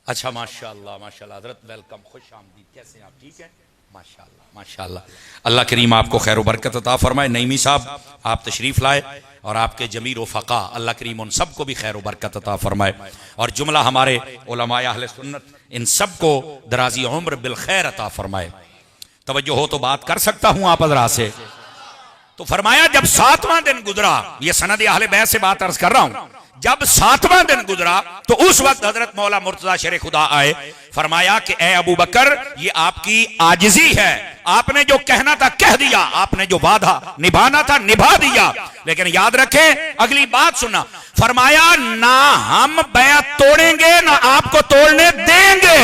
F: अच्छा माशाअल्लाह माशाअल्लाह, हजरत वेलकम, खुश आमदीद, कैसे आप, ठीक है, माशाअल्लाह माशाअल्लाह। अल्लाह करीम आपको खैर बरकत अता फरमाए। नईमी साहब आप तशरीफ लाए और आपके जमीर व फ़क़ा, अल्लाह करीम उन सबको भी खैर बरकत अता फरमाए और जुमला हमारे उलमाए अहले सुन्नत इन सबको दराजी उम्र बिल खैर अता फरमाए। तवज्जो हो तो बात कर सकता हूं आप हज़रात से। तो फरमाया जब 7वां दिन गुजरा, ये सनद अहले बैत से बात अर्ज कर रहा हूं, जब 7वां दिन गुजरा तो उस वक्त हजरत मौला मुर्तजा शेर खुदा आए, फरमाया कि ए अबू बकर ये आपकी आजिजी है, आपने जो कहना था कह दिया, आपने जो वादा निभाना था निभा दिया, लेकिन याद रखें अगली बात सुनना, फरमाया ना हम बैत तोड़ेंगे ना आपको तोड़ने देंगे,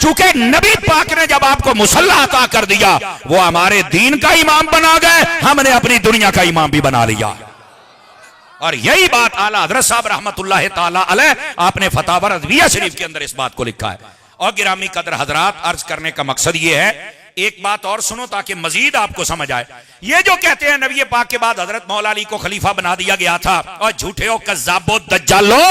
F: चूंकि नबी पाक ने जब आपको मुसल्ला अता कर दिया वो हमारे दीन का इमाम बना गए, हमने अपनी दुनिया का इमाम भी बना लिया। और यही बात आला हजरत साहब रहमतुल्लाह ताला अलैह आपने फतावा रज़विया शरीफ के अंदर इस बात को लिखा है। और गिरामी कदर हजरात, अर्ज करने का मकसद ये है, एक बात और सुनो ताकि मजीद आपको समझ आए। ये जो कहते हैं नबी पाक के बाद हजरत मौला अली को खलीफा बना दिया गया था, और झूठे हो कज़्ज़ाबो दज्जालो,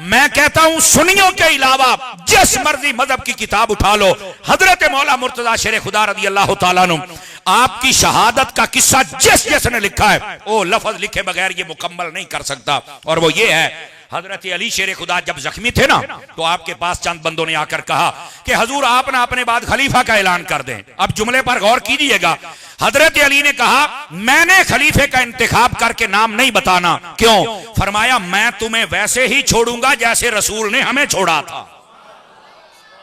F: मैं कहता हूं सुन्नियों के अलावा जिस मर्जी मजहब की किताब उठा लो, हजरत मौला मुर्तजा शेर खुदा रज़ी अल्लाह तआला अन्हु आपकी शहादत का किस्सा जिसने लिखा है वो लफ्ज लिखे बगैर ये मुकम्मल नहीं कर सकता। और वो ये है, हजरत अली शेर खुदा जब जख्मी थे ना तो आपके पास चंद बंदों ने आकर कहा कि हुजूर आप ना अपने बाद खलीफा का ऐलान कर दें। अब जुमले पर गौर कीजिएगा, हजरत अली ने कहा मैंने खलीफे का इंतखाब करके नाम नहीं बताना, क्यों? फरमाया मैं तुम्हें वैसे ही छोड़ूंगा जैसे रसूल ने हमें छोड़ा था।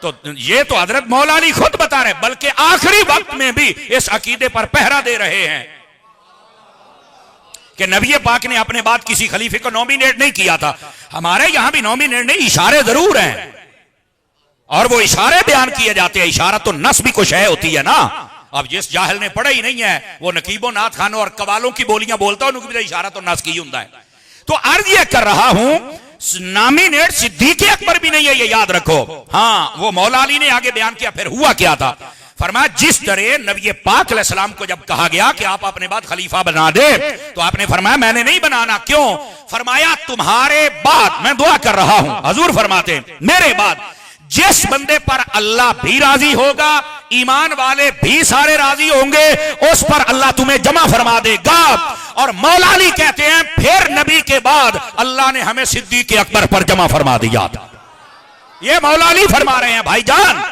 F: तो ये तो हजरत मौला अली खुद बता रहे, बल्कि आखिरी वक्त में भी इस अकीदे पर पहरा दे रहे हैं कि नबी पाक ने अपने बाद किसी खलीफे को नॉमिनेट नहीं किया था। हमारे यहां भी नॉमिनेट नहीं, इशारे जरूर हैं और वो इशारे बयान किए जाते हैं। इशारा तो नस भी कुछ है होती है ना। अब जिस जाहिल ने पढ़ा ही नहीं है वो नकीबों नाथ खानों और कवालों की बोलियां बोलता है, उनकी इशारा तो नस की होता है। तो अर्ज ये कर रहा हूं, नॉमिनेट सिद्दीक़ अकबर भी नहीं है, ये याद रखो। हाँ, वो मौला अली ने आगे बयान किया। फिर हुआ क्या था? फरमाया जिस तरह नबी पाक अलैहिस्सलाम को जब कहा गया कि आप अपने बाद खलीफा बना दे, तो आपने फरमाया मैंने नहीं बनाना। क्यों? फरमाया तुम्हारे बाद, मैं दुआ कर रहा हूं, हुजूर फरमाते हैं मेरे बाद जिस बंदे पर अल्लाह भी राजी होगा, ईमान वाले भी सारे राजी होंगे, उस पर अल्लाह तुम्हें जमा फरमा देगा। और मौला अली कहते हैं फिर नबी के बाद अल्लाह ने हमें सिद्दीक़ अकबर पर जमा फरमा दिया था। ये मौला अली फरमा रहे हैं भाईजान।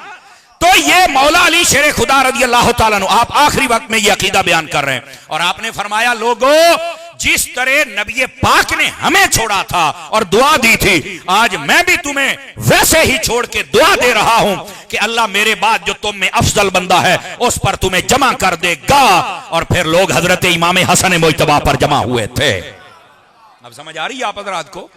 F: तो ये मौला अली शेर खुदा रज़ी अल्लाह तआला अन्हु आप आखिरी वक्त में ये अकीदा बयान कर रहे हैं। और आपने फरमाया लोगों जिस तरह नबी पाक ने हमें छोड़ा था और दुआ दी थी, आज मैं भी तुम्हें वैसे ही छोड़ के दुआ दे रहा हूं कि अल्लाह मेरे बाद जो तुम में अफजल बंदा है उस पर तुम्हें जमा कर देगा। और फिर लोग हजरत इमाम हसन मुज्तबा पर जमा हुए थे। अब समझ आ रही है आप हजरात को?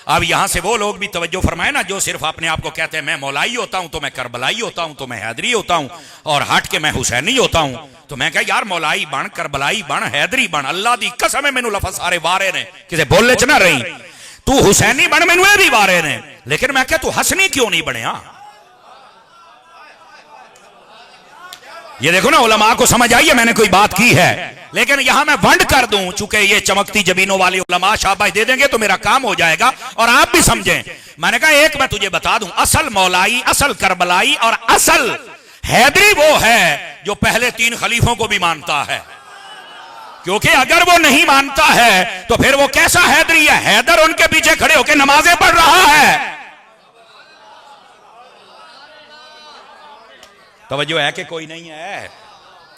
F: अब यहां से वो लोग भी तवज्जो फरमाए ना जो सिर्फ अपने आप को कहते हैं मैं मौलाई होता हूं, तो मैं करबलाई होता हूं, तो मैं हैदरी होता हूं, और हट के मैं हुसैनी होता हूं। तो मैं कहा यार मौलाई बन, करबलाई बन, हैदरी बन, अल्लाह दी कसम है मैनू लफज सारे वारे ने, किसे बोलने च ना रही। तू हुसैनी बन, मैनू ये भी वारे ने, लेकिन मैं क्या तू हसनी क्यों नहीं बनया? ये देखो ना उलमा को समझ आई है, मैंने कोई बात की है। लेकिन यहां मैं वंड कर दूं, चूंकि ये चमकती जबीनों वाले उलमा शाबाश दे देंगे तो मेरा काम हो जाएगा और आप भी समझें। मैंने कहा एक मैं तुझे बता दूं, असल मौलाई, असल करबलाई और असल हैदरी वो है जो पहले 3 खलीफों को भी मानता है। क्योंकि अगर वो नहीं मानता है तो फिर वो कैसा हैदरी है? हैदर उनके पीछे खड़े होकर नमाजें पढ़ रहा है। तवज्जो है कि कोई नहीं है?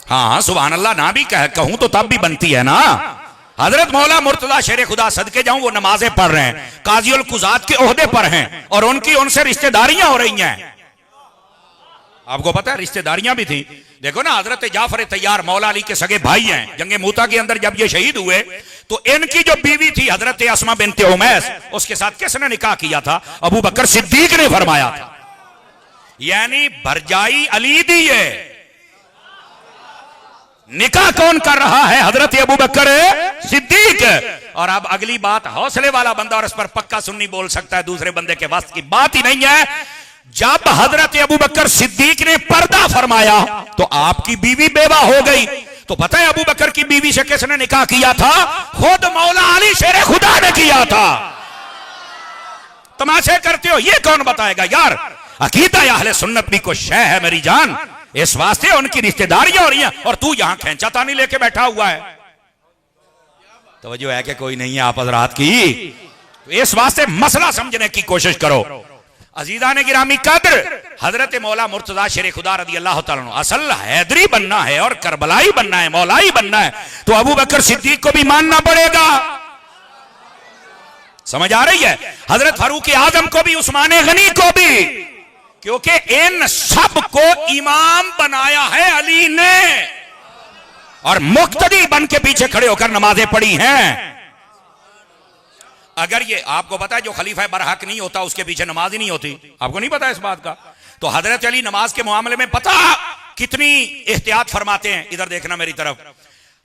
F: हाँ सुभान अल्लाह ना भी कहूं तो तब भी बनती है ना। हजरत मौला मुर्तजा शेर खुदा सदके जाऊं वो नमाजें पढ़ रहे हैं, काजी उल कुजात के ओहदे पर हैं और उनकी उनसे रिश्तेदारियां हो रही हैं। आपको पता है रिश्तेदारियां भी थी। देखो ना हजरत जाफर तैयार मौला अली के सगे भाई हैं। जंगे मूता के अंदर जब ये शहीद हुए तो इनकी जो बीवी थी हजरत अस्मा बिनते उमैस, उसके साथ किसने निकाह किया था? अबू बकर सिद्दीक ने फरमाया था। यानी भरजाई अली दी है, निकाह कौन कर रहा है? हजरत अबू बकर सिद्दीक। और अब अगली बात, हौसले वाला बंदा और इस पर पक्का सुन्नी बोल सकता है, दूसरे बंदे के वास्ते की बात ही नहीं है। जब हजरत अबू बकर सिद्दीक ने पर्दा फरमाया तो आपकी बीवी बेवा हो गई। तो पता है अबू बकर की बीवी से किसने निकाह किया था? खुद मौला अली शेर खुदा ने किया था। तमाशे करते हो, ये कौन बताएगा यार? अकीदा अहले सुन्नत भी कुछ शय है मेरी जान, इस वास्ते उनकी रिश्तेदारियां हो रही हैं और तू यहां खेंचा तानी लेके बैठा हुआ है। तवज्जो है कि कोई नहीं है आप हजरात की? तो इस वास्ते मसला समझने की कोशिश करो। अजीजा ने गिरामी कद्र, हजरत मौला मुर्तजा शेर खुदा रदी अल्लाह तआला अन्हु असल हैदरी बनना है और करबलाई बनना है, मौलाई बनना है, तो अबू बकर सिद्दीक को भी मानना पड़ेगा। समझ आ रही है? हजरत फारूक आजम को भी, उस्मान गनी को भी, क्योंकि इन सब को इमाम बनाया है अली ने और मुक्तदी बन के पीछे खड़े होकर नमाजें पढ़ी हैं। अगर ये आपको पता है जो खलीफा बरहक नहीं होता उसके पीछे नमाज ही नहीं होती, आपको नहीं पता इस बात का? तो हजरत अली नमाज के मामले में पता कितनी एहतियात फरमाते हैं, इधर देखना मेरी तरफ।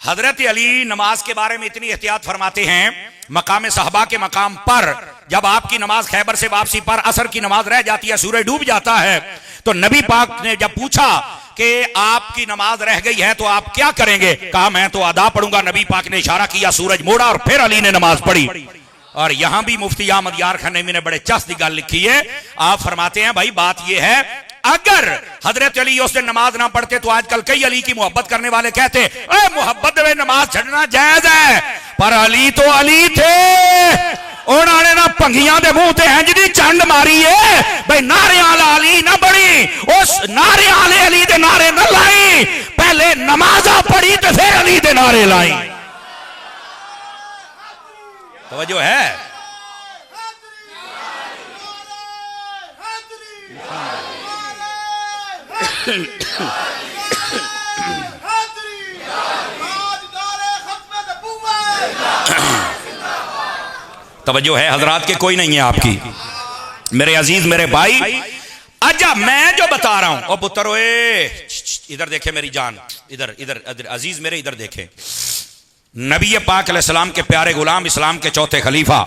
F: हजरत अली नमाज के बारे में इतनी एहतियात फरमाते हैं, मकाम सहबा के मकाम पर जब आपकी नमाज खैबर से वापसी पर असर की नमाज रह जाती है, सूरज डूब जाता है, तो नबी पाक ने जब पूछा कि आपकी नमाज रह गई है तो आप क्या करेंगे? कहा मैं तो अदा पढ़ूंगा। नबी पाक ने इशारा किया, सूरज मोड़ा और फिर अली ने नमाज पढ़ी। और यहां भी मुफ्ती अहमद यार खान नईमी ने बड़े चस्ती गल लिखी है। आप फरमाते हैं भाई बात यह है, अगर हजरत अली उस दिन नमाज ना पढ़ते तो आजकल कई अली की मोहब्बत करने वाले कहते मोहब्बत में नमाज छड़ना जायज है, पर अली तो अली थे, उन्होंने ना भंगियां दे मुंह ते इंज दी चंड मारी है भाई नारे वाला अली ना बनी, उस नारे वाले अली दे नारे न लाई, पहले नमाजा पढ़ी तो फिर अली दे नारे लाई। तवज्जो है? तवज्जो है हजरात के? कोई नहीं है आपकी मेरे अजीज मेरे भाई। अच्छा मैं जो बता रहा हूं, ओ पुत्र ओए इधर देखे मेरी जान, इधर इधर इधर अजीज मेरे इधर देखे। नबी पाक अलैहिस्सलाम के प्यारे गुलाम, इस्लाम के चौथे खलीफा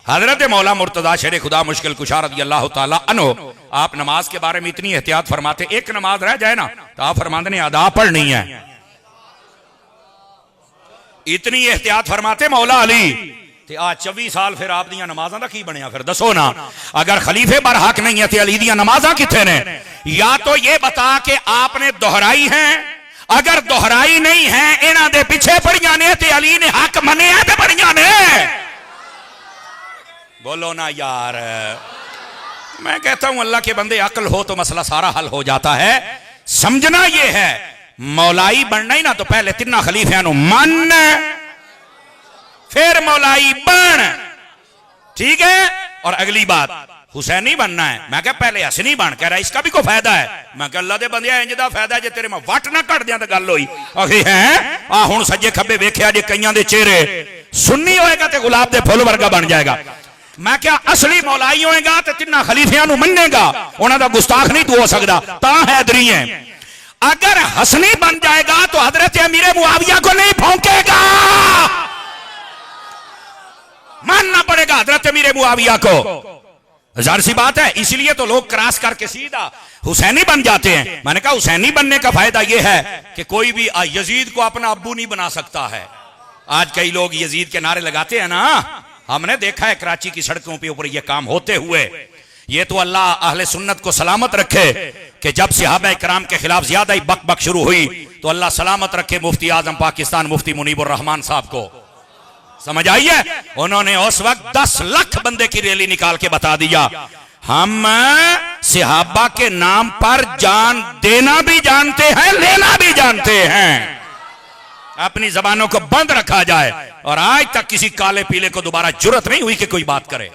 F: हजरत मौला मुर्तजा शेर खुदा मुश्किल कुशा रज़ी अल्लाह ताला अन्हु, आप नमाज के बारे में इतनी एहतियात फरमाते, एक नमाज रह जाए ना तो आप फरमाते ने अदा पढ़नी है, इतनी एहतियात फरमाते मौला अली। ते आज 24 साल फिर आप दियां नमाज़ां दा की बनया? फिर दसो ना, अगर खलीफे बरहक नहीं है तो अली दियां नमाज़ां किथे ने? या तो ये बता कि आपने दोहराई हैं, अगर दोहराई नहीं है इन्हां दे पीछे पढ़ियां ने ते अली ने हक मने ते पढ़ियां ने। बोलो ना यार। मैं कहता हूं अल्लाह के बंदे अक्ल हो तो मसला सारा हल हो जाता है। समझना यह है मौलाई बनना ही ना तो पहले तिन्ना खलीफियां नु मन, फिर मौलाई बन, ठीक है? और अगली बात हुसैनी बनना है, मैं क्या पहले हसनी बन। कह रहा इसका भी कोई फायदा है? मैं क्या अल्लाह दे बंदे इंज दा फायदा जे तेरे में वट ना कट दियां तो गल होई। आखी है आ हुण सज्जे खब्बे वेख्या जे कईयां दे चेहरे, सुन्नी होएगा ते गुलाब दे फुल वर्गा बन जाएगा। मैं क्या असली मौलाई होएगा ते तिन्ना खलीफियां नु मन्नेगा, उन्हां दा गुस्ताख नहीं तू हो सकदा, तां हैदरी है। अगर हसनी बन जाएगा तो हजरत अमीर मुआविया को नहीं भौंकेगा, मानना पड़ेगा हजरत अमीर मुआविया को। जाहिर सी बात है, इसलिए तो लोग क्रॉस करके सीधा हुसैनी बन जाते हैं। मैंने कहा हुसैनी बनने का फायदा यह है कि कोई भी यजीद को अपना अब्बू नहीं बना सकता है। आज कई लोग यजीद के नारे लगाते हैं ना, हमने देखा है कराची की सड़कों पे ऊपर ये काम होते हुए। ये तो अल्लाह अहले सुन्नत को सलामत रखे कि जब सहाबा इकराम के खिलाफ ज्यादा ही बक शुरू हुई तो अल्लाह सलामत रखे मुफ्ती आजम पाकिस्तान मुफ्ती मुनीबुर रहमान साहब को। समझ आई है? उन्होंने उस वक्त 10 लाख बंदे की रैली निकाल के बता दिया हम सहाबा के नाम पर जान देना भी जानते हैं, लेना भी जानते हैं। अपनी जबानों को बंद रखा जाए। और आज तक किसी काले पीले को दोबारा जुर्रत नहीं हुई कि कोई बात करे।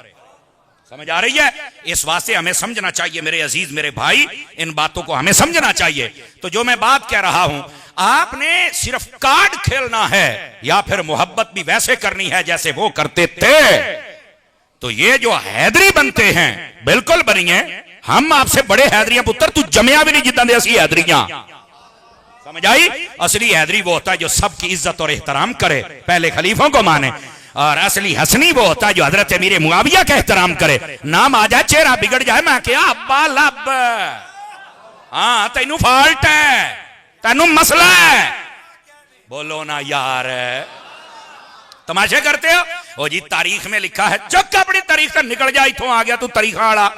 F: समझ आ रही है? इस वास्ते हमें समझना चाहिए मेरे अजीज मेरे भाई, इन बातों को हमें समझना चाहिए। तो जो मैं बात कह रहा हूं, आपने सिर्फ कार्ड खेलना है या फिर मोहब्बत भी वैसे करनी है जैसे वो करते थे। तो ये जो हैदरी बनते हैं बिल्कुल बनिए, हम आपसे बड़े हैदरियां पुत्र, तू जमया भी नहीं जिदा दे असी हैदरियां। समझ आई? असली हैदरी वो होता है जो सबकी इज्जत और एहतराम करे, पहले खलीफों को माने। और असली हसनी वो होता है जो हजरत अमीर मुआविया का एहतराम करे। नाम आ जाए, चेहरा बिगड़ जाए, मैं क्या अब्बा लब, हाँ तेनू फॉल्ट है, तेनू मसला है, बोलो ना यार, तमाशे करते हो। ओ जी तारीख में लिखा है, चुप अपनी तारीख से निकल जा, इथों आ गया तू तारीख वाला।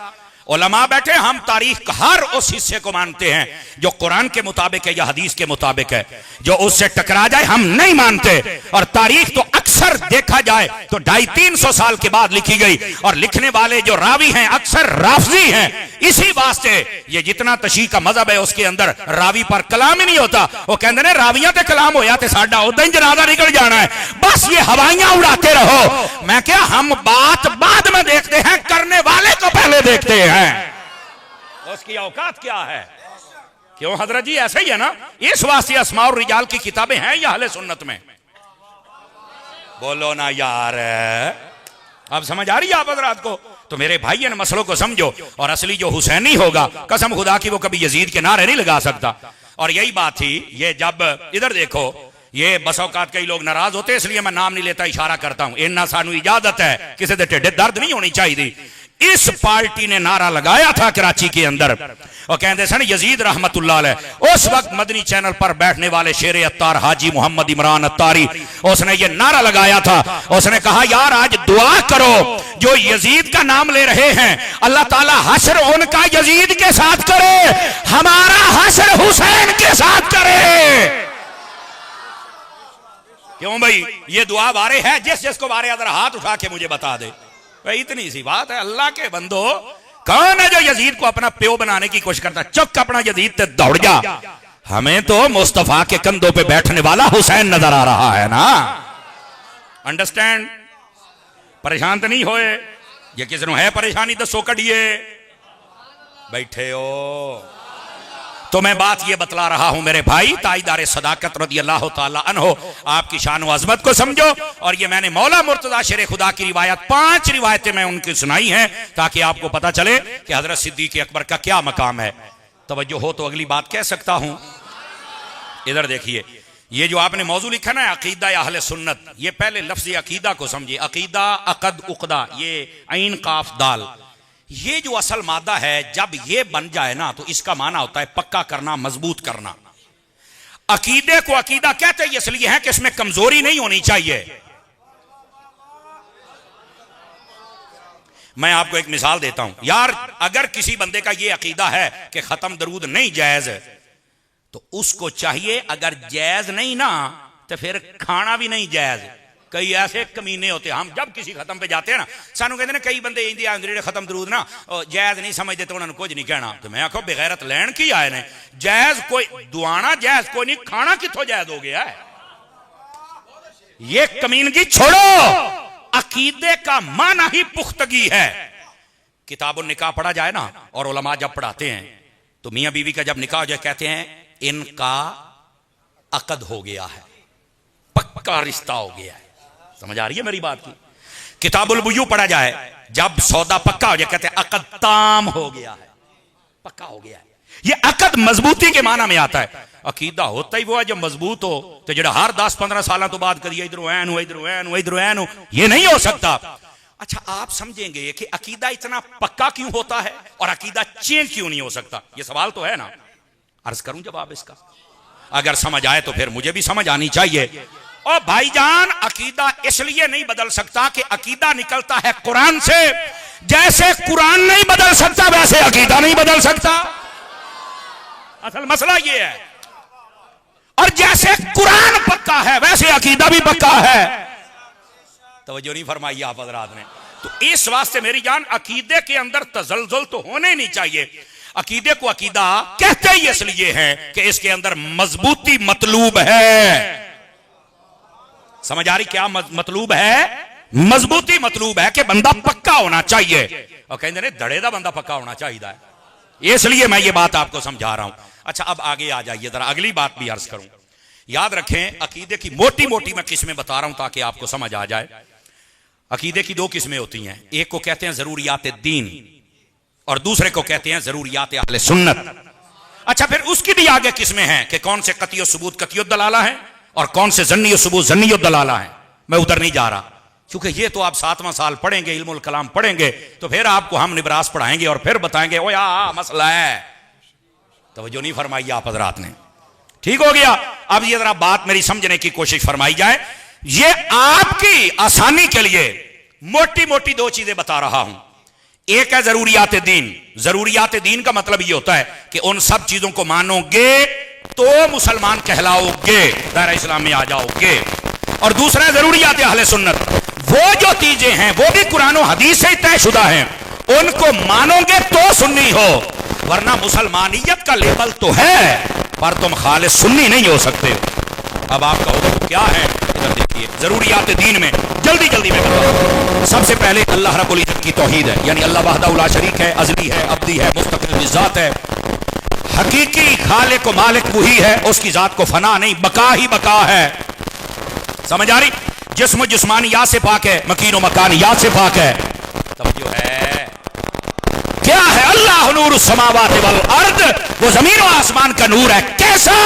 F: उलमा बैठे, हम तारीख का हर उस हिस्से को मानते हैं जो कुरान के मुताबिक है या हदीस के मुताबिक है। जो उससे टकरा जाए हम नहीं मानते। और तारीख तो अक्सर देखा जाए तो 250-300 साल के बाद लिखी गई, और लिखने वाले जो रावी हैं अक्सर राफजी हैं। इसी वास्ते ये जितना तशी का मजहब है उसके अंदर रावी पर कलाम ही नहीं होता। वो कहते हैं रावियां ते कलाम होया ते साडा उदा ही जनाजा निकल जाना है, बस ये हवाइयां उड़ाते रहो। मैं क्या, हम बात बाद में देखते हैं, करने वाले को पहले देखते हैं, उसकी औकात क्या है। क्यों हजरत जी, ऐसा ही है ना। इस वास्ते अस्मा और रिजाल की किताबें हैं या अहले सुन्नत में, बोलो ना यार। अब समझ आ रही है आप हजरात को? तो मेरे भाई इन मसलों को समझो। और असली जो हुसैनी होगा, कसम खुदा की, वो कभी यजीद के नारे नहीं लगा सकता। और यही बात थी, ये जब इधर देखो, ये बस औकात कई लोग नाराज होते, इसलिए मैं नाम नहीं लेता, इशारा करता हूं। इन्ना सानू इजाजत है, किसी दे ढिड्डे दर्द नहीं होनी चाहिए। इस पार्टी ने नारा लगाया था कराची के अंदर, और कहते सन यजीद रहमतुल्लाह अलैह। उस वक्त मदनी चैनल पर बैठने वाले शेर अत्तार हाजी मोहम्मद इमरान अत्तारी, उसने ये नारा लगाया था। उसने कहा यार आज दुआ करो, जो यजीद का नाम ले रहे हैं अल्लाह ताला हश्र उनका यजीद के साथ करे, हमारा हश्र हुसैन के साथ करे। क्यों भाई, ये दुआ वारे है, जिस जिसको वारे अगर हाथ उठा के मुझे बता दे। भाई इतनी सी बात है। अल्लाह के बंदो, कौन है जो यजीद को अपना प्यो बनाने की कोशिश करता है? चुप अपना यजीद ते दौड़ जा। हमें तो मुस्तफा के कंधों पे बैठने वाला हुसैन नजर आ रहा है ना। अंडरस्टैंड? परेशान तो नहीं होए। ये किसी है परेशानी दसो कड़िए, बैठे हो। तो मैं बात ये बतला रहा हूं मेरे भाई, ताईदार सदाकत रज़ी अल्लाह ताला अन्हो, आपकी शान व अज़मत को समझो। और ये मैंने मौला मुर्तज़ा शेर खुदा की रिवायत, 5 रिवायतें मैं उनकी सुनाई हैं ताकि आपको पता चले कि हजरत सिद्दीक़ अकबर का क्या मकाम है। तवज्जो हो तो अगली बात कह सकता हूं। इधर देखिए, ये जो आपने मौजू लिखा ना अकीदा या अहले सुन्नत, ये पहले लफ्ज़ अकीदा को समझिए। अकीदा, अक़द, उक़दा, ये ऐन काफ दाल, ये जो असल मादा है, जब ये बन जाए ना तो इसका माना होता है पक्का करना, मजबूत करना। अकीदे को अकीदा कहते हैं इसलिए है कि इसमें कमजोरी नहीं होनी चाहिए। मैं आपको एक मिसाल देता हूं यार, अगर किसी बंदे का ये अकीदा है कि खत्म दरूद नहीं जायज है, तो उसको चाहिए, अगर जायज नहीं ना तो फिर खाना भी नहीं जायज। कई ऐसे कमीने होते हैं, हम जब किसी खत्म पे जाते हैं ना, सानू कहते हैं कई बंदे इंदे खत्म दरूद ना जायज नहीं समझते, तो उन्होंने कुछ नहीं कहना। तो मैं आखो बेगैरत लैन की आए ने, जायज कोई दुआना जायज कोई नहीं, खाना कितों जायज हो गया है? ये कमीनगी छोड़ो। अकीदे का माना ही पुख्तगी है। किताबुन निकाह पढ़ा जाए ना, और उलमा जब पढ़ाते हैं तो मियां बीवी का जब निकाह हो जाए कहते हैं इनका अकद हो गया है, पक्का रिश्ता हो गया है। समझ आ रही है मेरी बात की? किताबुल बुयू पढ़ा जाए, जब सौदा पक्का हो जाए कहते हैं अकद ताम हो गया है, पक्का हो गया है। ये अकद मजबूती के माना में आता है। अकीदा होता ही वो है जो मजबूत हो, तो जरा हर 10-15 साल तो बाद करिए इधर ऐन हो, इधर ऐन हो, इधर ऐन हो, ये नहीं हो सकता। अच्छा, आप समझेंगे कि अकीदा इतना पक्का क्यों होता है और अकीदा चेंज क्यों नहीं हो सकता? ये सवाल तो है ना। अर्ज करूं जवाब इसका? अगर समझ आए तो फिर मुझे भी समझ आनी चाहिए। और भाईजान, अकीदा इसलिए नहीं बदल सकता कि अकीदा निकलता है कुरान से। जैसे कुरान नहीं बदल सकता वैसे अकीदा नहीं बदल सकता। असल मसला ये है। और जैसे कुरान पक्का है वैसे अकीदा भी पक्का है। तवज्जो नहीं फरमाई आप हजरात ने। तो इस वास्ते मेरी जान, अकीदे के अंदर तजल्जुल तो होने नहीं चाहिए। अकीदे को अकीदा कहते ही इसलिए है कि इसके अंदर मजबूती मतलूब है। समझ आ रही क्या मतलूब है? मजबूती मतलूब है कि बंदा पक्का होना चाहिए। और कहते हैं धड़े दा बंदा पक्का होना चाहिए, इसलिए मैं ये बात आपको समझा रहा हूं। अच्छा, अब आगे आ जाइए, जरा अगली बात भी अर्ज करूं। याद रखें, अकीदे की मोटी मोटी मैं किस्में बता रहा हूं ताकि आपको समझ आ जाए। अकीदे की 2 किस्में होती हैं। एक को कहते हैं जरूरियात दीन और दूसरे को कहते हैं जरूरियात अहले सुन्नत। अच्छा, फिर उसकी भी आगे किस्में हैं कि कौन से कतियो सबूत कतियो दलाला है और कौन से जन्नियो सबूत जन्नियो दलाला है। मैं उधर नहीं जा रहा, क्योंकि ये तो आप 7वां साल पढ़ेंगे, इल्मुल कलाम पढ़ेंगे, तो फिर आपको हम निबरास पढ़ाएंगे और फिर बताएंगे ओ या मसला है। तवज्जो नहीं फरमाई आप हजरात ने, ठीक हो गया। अब ये जरा बात मेरी समझने की कोशिश फरमाई जाए। ये आपकी आसानी के लिए मोटी मोटी 2 चीजें बता रहा हूं। एक है जरूरियात दीन। जरूरियात दीन का मतलब ये होता है कि उन सब चीजों को मानोगे तो मुसलमान कहलाओगे, दायरा इस्लाम में आ जाओगे। और दूसरा है जरूरियात अहले सुन्नत। वो जो चीजें हैं वो भी कुरान और हदीस से तयशुदा हैं, उनको मानोगे तो सुन्नी हो, वरना मुसलमानियत का लेवल तो है पर तुम खालिस सुन्नी नहीं हो सकते। अब आप कहोगे क्या है, इधर देखिए जरूरियात दीन में जल्दी जल्दी में बताऊं। सबसे पहले अल्लाह रब्बुल इज्जत की तौहीद है, यानी अल्लाह वहदहु ला शरीक है, अज़ली है, अब्दी है, मुस्तक़िल बिज़ात है, हकीकी खालिक व मालिक वही है, उसकी जात को फना नहीं, बका ही बका है। समझ आ रही? जिस्म जिस्मानियात से पाक है, मकीन व मकानियात से पाक है। तब जो है क्या है, अल्लाह नूर समावात वल अर्द, वो जमीन और आसमान का नूर है। कैसा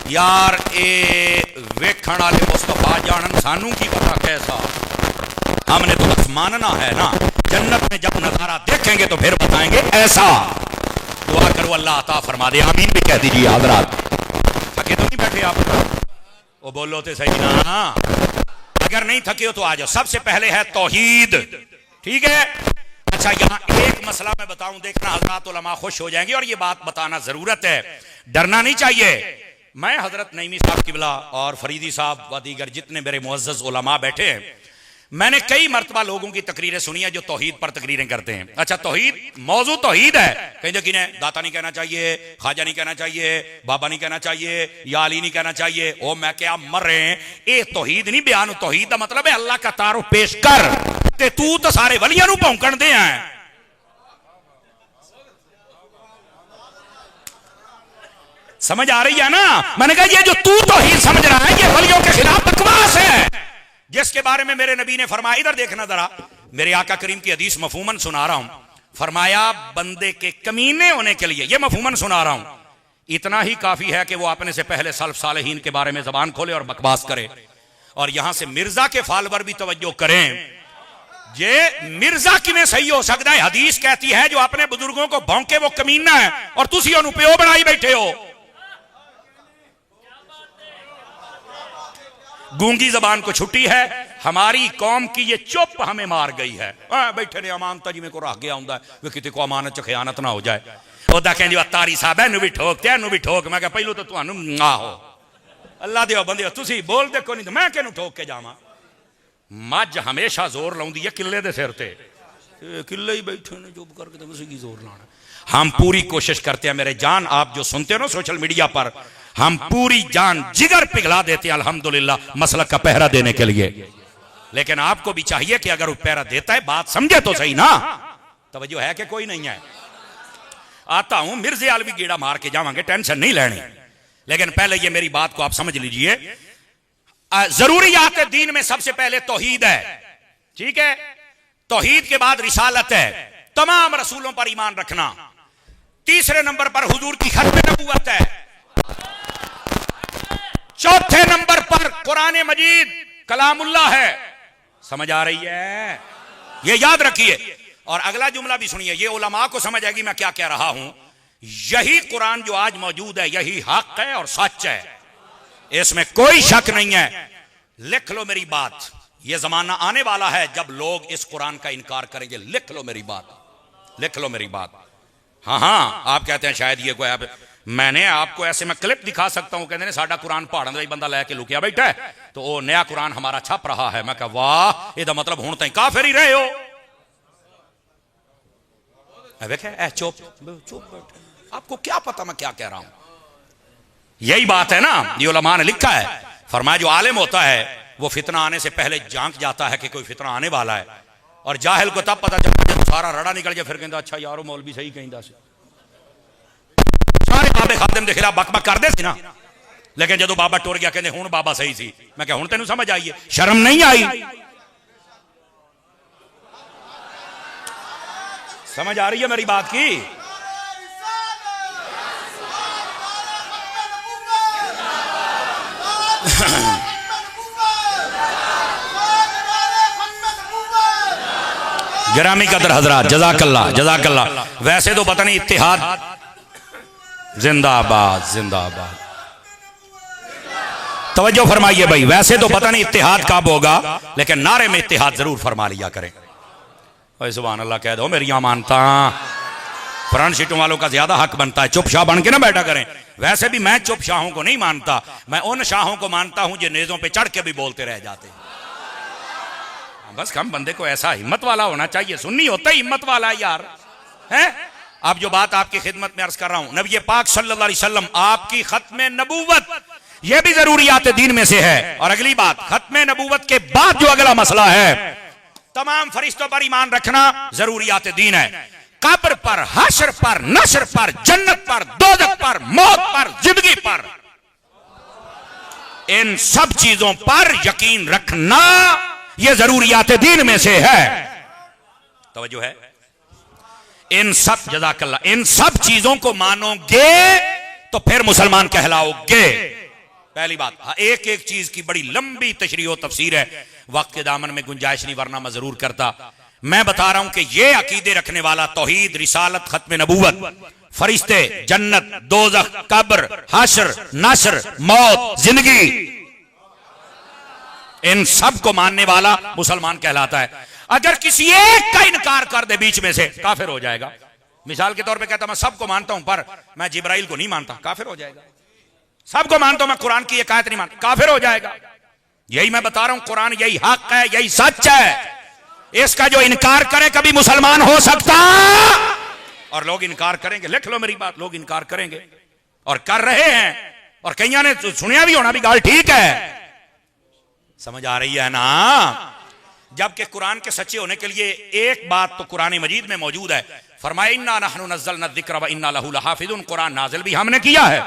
F: यार, ए वेखण वाले मुस्तफा जानन, सानू की पता कैसा, हमने तो बस मानना है ना। जन्नत में जब नजारा देखेंगे तो फिर बताएंगे ऐसा। दुआ करो अल्लाह अता फरमा दे, आमीन भी कह दीजिए हजरात। थके तो नहीं बैठे आप? वो बोलो तो सही ना, अगर नहीं थके हो तो आ जाओ। सबसे पहले है तौहीद, ठीक है। अच्छा, यहां एक मसला मैं बताऊं, देखना हजरात उलमा खुश हो जाएंगे, और ये बात बताना जरूरत है, डरना नहीं चाहिए। मैं हजरत नईमी साहब किबला और फरीदी साहब व दीगर जितने मेरे मुअज़्ज़ज़ उलमा बैठे हैं, मैंने कई मरतबा लोगों की तकरीरें सुनी है जो तौहीद पर तकरीरें करते हैं। अच्छा, तौहीद मौजू तौहीद है, कहीं देखिए ने दाता नहीं कहना चाहिए, ख्वाजा नहीं कहना चाहिए, बाबा नहीं कहना चाहिए, या अली नहीं कहना चाहिए। ओ मैं क्या मर रहे हैं, ये तौहीद नहीं बयान। तौहीद का मतलब है अल्लाह का तारुफ पेश कर, ते तू तो सारे वलियां नूं भौंकण दे हैं। समझ आ रही है ना? मैंने कहा ये जो तू तौहीद समझ रहा है ये वलियों के खिलाफ बकवास है, जिसके बारे में मेरे नबी ने फरमाया, इधर देखना जरा, मेरे आका करीम की हदीस मफहूमन सुना रहा हूं। फरमाया बंदे के कमीने होने के लिए, ये मफहूमन सुना रहा हूं, इतना ही काफी है कि वो अपने से पहले सल्फ सालेहीन के बारे में जबान खोले और बकवास करे। और यहां से मिर्जा के फालवर भी तवज्जो करें। ये मिर्जा किवें सही हो सकता है? हदीस कहती है जो अपने बुजुर्गों को भौंके वो कमीना है, और तुसी उन्हें प्यो बनाई बैठे हो। गूंगी जबान को छुट्टी है, हमारी कौम की ये चुप हमें मार गई है। बैठे ने अमानता जी में को रख गया होंगे वे किसी को अमानत च खयानत ना हो जाए। ओदा कहंदी तारी साहब एनू भी ठोक ते एनू भी ठोक। मैं कहा पहलू तो तुहानू आहो अल्लाह दे बंदे तुसी बोल देखो नहीं तो मैं किहनू ठोक के जावां। मझ हमेशा जोर लाउंदी है किले दे सिर ते, किले ही बैठे ने चुप करके, तो उसी की जोर लाना। हम पूरी कोशिश करते हैं मेरे जान, आप जो सुनते हो ना सोशल मीडिया पर, हम पूरी जान जिगर पिघला देते हैं अल्हम्दुलिल्लाह मसलक का पहरा देने के लिए। लेकिन आपको भी चाहिए कि अगर वो पहरा देता है बात समझे तो सही ना। तवज्जो है कि कोई नहीं है? आता हूं, मिर्जे आल भी गेड़ा मार के जावांगे, टेंशन नहीं लेनी। लेकिन पहले ये मेरी बात को आप समझ लीजिए। जरूरियात दीन में सबसे पहले तौहीद है, ठीक है। तौहीद के बाद रिसालत है, तमाम रसूलों पर ईमान रखना। तीसरे नंबर पर हुजूर की खत्म नबूवत है। चौथे नंबर पर कुरान मजीद कलामुल्लाह है। समझ आ रही है? ये याद रखिए। और अगला जुमला भी सुनिए, ये उलमा को समझ आएगी मैं क्या कह रहा हूं। यही कुरान जो आज मौजूद है यही हक है और सच है, इसमें कोई शक नहीं है। लिख लो मेरी बात, यह जमाना आने वाला है जब लोग इस कुरान का इनकार करेंगे। लिख लो मेरी बात, लिख लो मेरी बात। हाँ हाँ, आप कहते हैं शायद ये कोई, मैंने आपको ऐसे मैं क्लिप दिखा सकता हूं, कहते हैं साडा कुरान पहाड़ों का बंदा लैके लुकिया बैठा है, तो वो नया कुरान हमारा छप रहा है। मैं कहा वाह, यदा मतलब हुण ताईं काफिर ही रहे हो। चुप चुप, आपको क्या पता मैं क्या कह रहा हूं? यही बात है ना, ये उलमा ने लिखा है। फरमाया जो आलिम होता है वो फितना आने से पहले झांक जाता है कि कोई फितना आने वाला है, और जाहिल को तब पता चलता जब सारा रड़ा निकल जाए, फिर कहता अच्छा यारो मौलवी सही कहता से। सारे बाबे खादिम के खिलाफ बकबक कर दे सी ना, लेकिन जदों बाबा टुर गया कहते हुण बाबा सही सी। मैं क्या हुण तेनू समझ आई है? शर्म नहीं आई? समझ आ रही है मेरी बात की? गिरामी कदर हजरात, जज़ाकल्लाह जज़ाकल्लाह। वैसे तो पता नहीं इत्तिहाद, जिंदाबाद जिंदाबाद, तवज्जो फरमाइए भाई। वैसे तो पता नहीं इत्तिहाद कब होगा, लेकिन नारे में इत्तिहाद जरूर फरमा लिया करें। भाई सुभान अल्लाह कह दो मेरी मानता। फ्रंट सीटों वालों का ज्यादा हक बनता है, चुप शाह बन के ना बैठा करें। वैसे भी मैं चुप शाहों को नहीं मानता, मैं उन शाहों को मानता हूं जो नेजों पे चढ़ के भी बोलते रह जाते। बस हम बंदे को ऐसा हिम्मत वाला होना चाहिए। सुन्नी होता ही हिम्मत वाला यार है। अब जो बात आपकी खिदमत में अर्ज कर रहा हूं, नबी पाक सल्लल्लाहु अलैहि वसल्लम आपकी खत्म नबूवत, यह भी जरूरियात दीन में से है। और अगली बात, खत्म नबूवत के बाद जो अगला मसला है, तमाम फरिश्तों पर ईमान रखना जरूरियात दीन है। कब्र पर, हश्र पर, नश्र पर, जन्नत पर, दोज़ख पर, मौत पर, जिंदगी पर, इन सब चीजों पर यकीन रखना यह जरूरियात दीन में से है। तवज्जो है। इन सब, जज़ाकल्लाह, इन सब चीजों को मानोगे तो फिर मुसलमान कहलाओगे। पहली बात, एक एक चीज की बड़ी लंबी तशरीह तफसीर है, वक्त के दामन में गुंजाइश नहीं, वरना मैं जरूर करता। मैं बता रहा हूं कि ये अकीदे रखने वाला तौहीद, रिसालत, खत्म नबूवत, फरिश्ते, जन्नत, दोज़ख, कब्र, हश्र, नश्र, मौत, जिंदगी, इन सब को मानने वाला मुसलमान कहलाता है। अगर किसी एक का इनकार कर दे बीच में से, काफिर हो जाएगा। मिसाल के तौर पे कहता मैं सबको मानता हूं पर मैं जिब्राइल को नहीं मानता, काफिर हो जाएगा। सबको मानता हूं, मैं कुरान की एक आयत नहीं मानता, काफिर हो जाएगा। यही मैं बता रहा हूं, कुरान यही हक है, यही सच है। इसका जो इनकार करे कभी मुसलमान हो सकता, और लोग इनकार करेंगे। लिख लो मेरी बात, लोग इनकार करेंगे और कर रहे हैं, और कईयां ने सुनिया भी होना भी गाल ठीक है। समझ आ रही है ना? जबकि कुरान के सच्चे होने के लिए एक बात तो कुरान मजीद में मौजूद है। फरमाया इन्ना नहनु नज़्ज़लना ज़िक्र व इन्ना लहू लहाफ़िज़ून, कुरान नाज़िल भी हमने किया है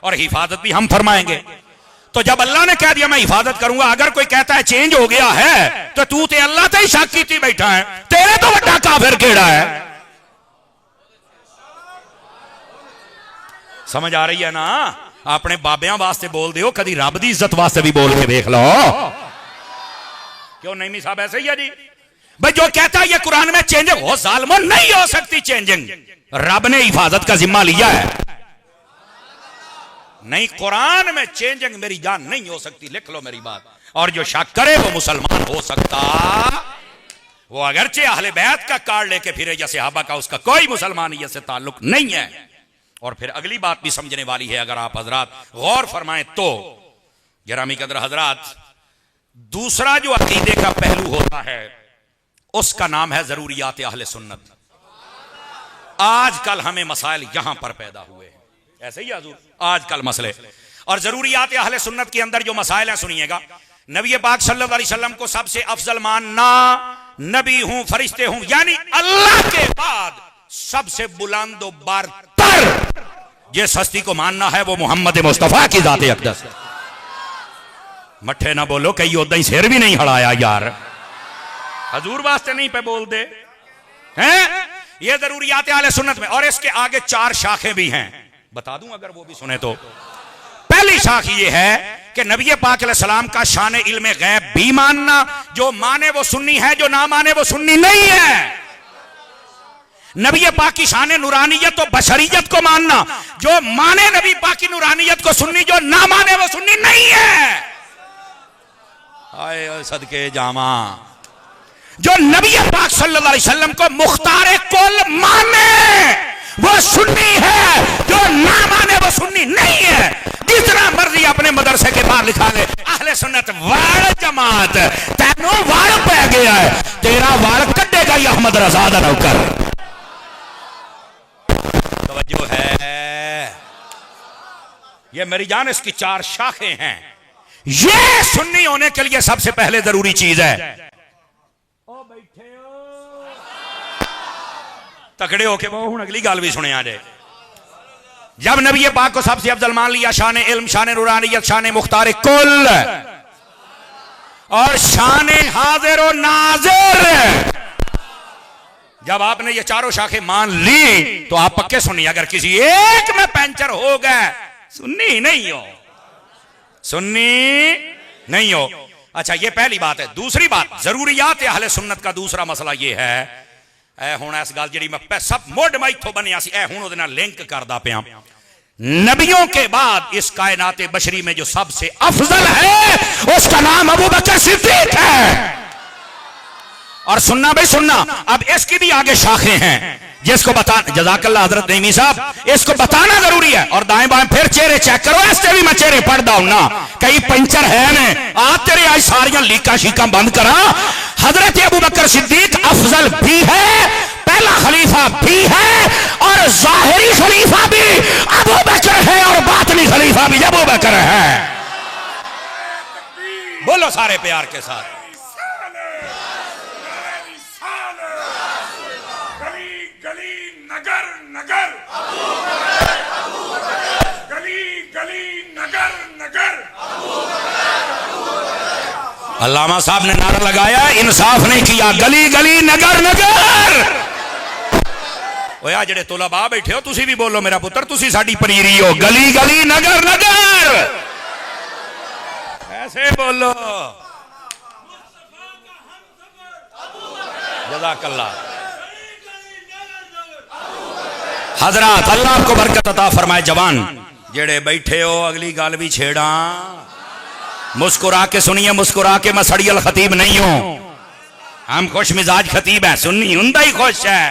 F: और हिफाजत भी हम फरमाएंगे। तो जब अल्लाह ने कह दिया मैं हिफाजत करूंगा, अगर कोई कहता है चेंज हो गया है तो तू ते अल्लाह ते ही शक कीती बैठा है, तेरे तो बड़ा काफिर केड़ा है। समझ आ रही है ना? अपने बाबियां वास्ते बोल दियो, कभी रब दी इज्जत वास्ते भी बोल के देख लो। क्यों नहीं साहब? ऐसे ही है जी भाई। जो कहता है ये कुरान में चेंजिंग हो, जालिमो नहीं हो सकती चेंजिंग, रब ने हिफाजत का जिम्मा लिया है। नहीं, कुरान में चेंजिंग मेरी जान नहीं हो सकती, लिख लो मेरी बात। और जो शक करे वो मुसलमान हो सकता, वो अगरचे अहले बैत का कार्ड लेके फिरे या सहाबा का, उसका कोई मुसलमानियत से ताल्लुक नहीं है। और फिर अगली बात भी समझने वाली है, अगर आप हजरात गौर फरमाएं तो। गिरामी कदर हजरात, दूसरा जो अकीदे का पहलू होता है उसका नाम है जरूरियात अहले सुन्नत। आजकल हमें मसाइल यहां पर पैदा हुए हैं, ऐसे ही हुजूर, आजकल मसले। और जरूरियात अहले सुन्नत के अंदर जो मसाइल हैं सुनिएगा। नबी पाक सल्लल्लाहु अलैहि वसल्लम को सबसे अफजल मानना, नबी हूं, फरिश्ते हूं, यानी अल्लाह के बाद सबसे बुलंद व बरतर जिस हस्ती को मानना है वो मोहम्मद मुस्तफा की जाते अक़दस। मट्ठे ना बोलो, कहीं उदा ही सिर भी नहीं हड़ाया यार, हजूर वास्ते नहीं पे बोल दे हैं। ये जरूरियात अहले सुन्नत में। और इसके आगे 4 शाखें भी हैं, बता दूं अगर वो भी सुने तो। पहली शाख ये है कि नबी पाक अलैहिस्सलाम का शान इल्म गैब भी मानना, जो माने वो सुन्नी है, जो ना माने वो सुन्नी नहीं है। नबी पाक की शान नूरानियत और बशरियत को मानना, जो माने नबी पाक की नूरानियत को सुन्नी, जो ना माने वो सुन्नी नहीं है। आए सदके जामा, जो नबी पाक सल्लल्लाहु अलैहि वसल्लम को मुख्तार कुल माने वो सुन्नी है, जो ना माने वो सुन्नी नहीं है। जितना मर्जी अपने मदरसे के बाहर लिखा ले, अहले सुन्नत वाल जमात, तेनों वाल पै गया है, तेरा वाल कटेगा ही अहमद रज़ा दा नौकर। तवज्जो है, ये मेरी जान, इसकी 4 शाखें हैं। ये सुन्नी होने के लिए सबसे पहले जरूरी चीज है। ओ बैठे हो तकड़े होके वो हूं अगली गाल भी सुने आ जाए। जब नबी पाक को सबसे अफजल मान लिया, शान इल्म, शान नूरानियत, शान मुख्तार कुल और शान हाजिर और नाजिर, जब आपने ये 4 शाखें मान ली तो आप पक्के सुनिए। अगर किसी एक में पंचर हो गए, सुन्नी नहीं हो, सुन्नी नहीं हो। अच्छा, ये पहली बात है। दूसरी बात, जरूरियात अहले सुन्नत का दूसरा मसला ये है, हुण इस गल जी मैं सब मुढ़ मैं इथों बनिया सी, हुण उहदे नाल लिंक करदा पिया। नबियों के बाद इस कायनात बशरी में जो सबसे अफजल है उसका नाम अबू बकर सिद्दीक है। और सुनना भाई सुनना, अब इसकी भी आगे शाखें हैं जिसको बता, जज़ाकल्लाह हजरत नईमी साहब, इसको बताना जरूरी है। और दाएं बाएं फिर चेहरे चेक करो, ऐसे भी मैं चेहरे पढ़ता हूं ना, कई पंचर है ने आ तेरे आज सारियां लीका शीका बंद करा। हजरत अबू बकर सिद्दीक अफजल भी है, पहला खलीफा भी है, और जाहिरी खलीफा भी अबू बकर है, और बातनी खलीफा भी अबू बकर है। बोलो सारे प्यार के साथ।
G: नगर नगर गली गली नगर नगर।
F: अल्लामा साहब ने नारा लगाया, इंसाफ नहीं किया, गली गली नगर नगर। ओया जेड़े तुलबा बैठे हो, तुसी भी बोलो मेरा पुत्र, तुसी साडी पनीरी हो, गली गली नगर नगर, ऐसे बोलो। जज़ाकल्लाह। हजरात अल्लाह आपको बरकत अता फरमाए। जवान जेड़े बैठे हो, अगली गाल भी छेड़ा, मुस्कुरा के सुनिए, मुस्कुरा के। मैं सड़ियल खतीब नहीं हूं, हम खुश मिजाज खतीब है। सुन्नी हुंदा ही खुश है।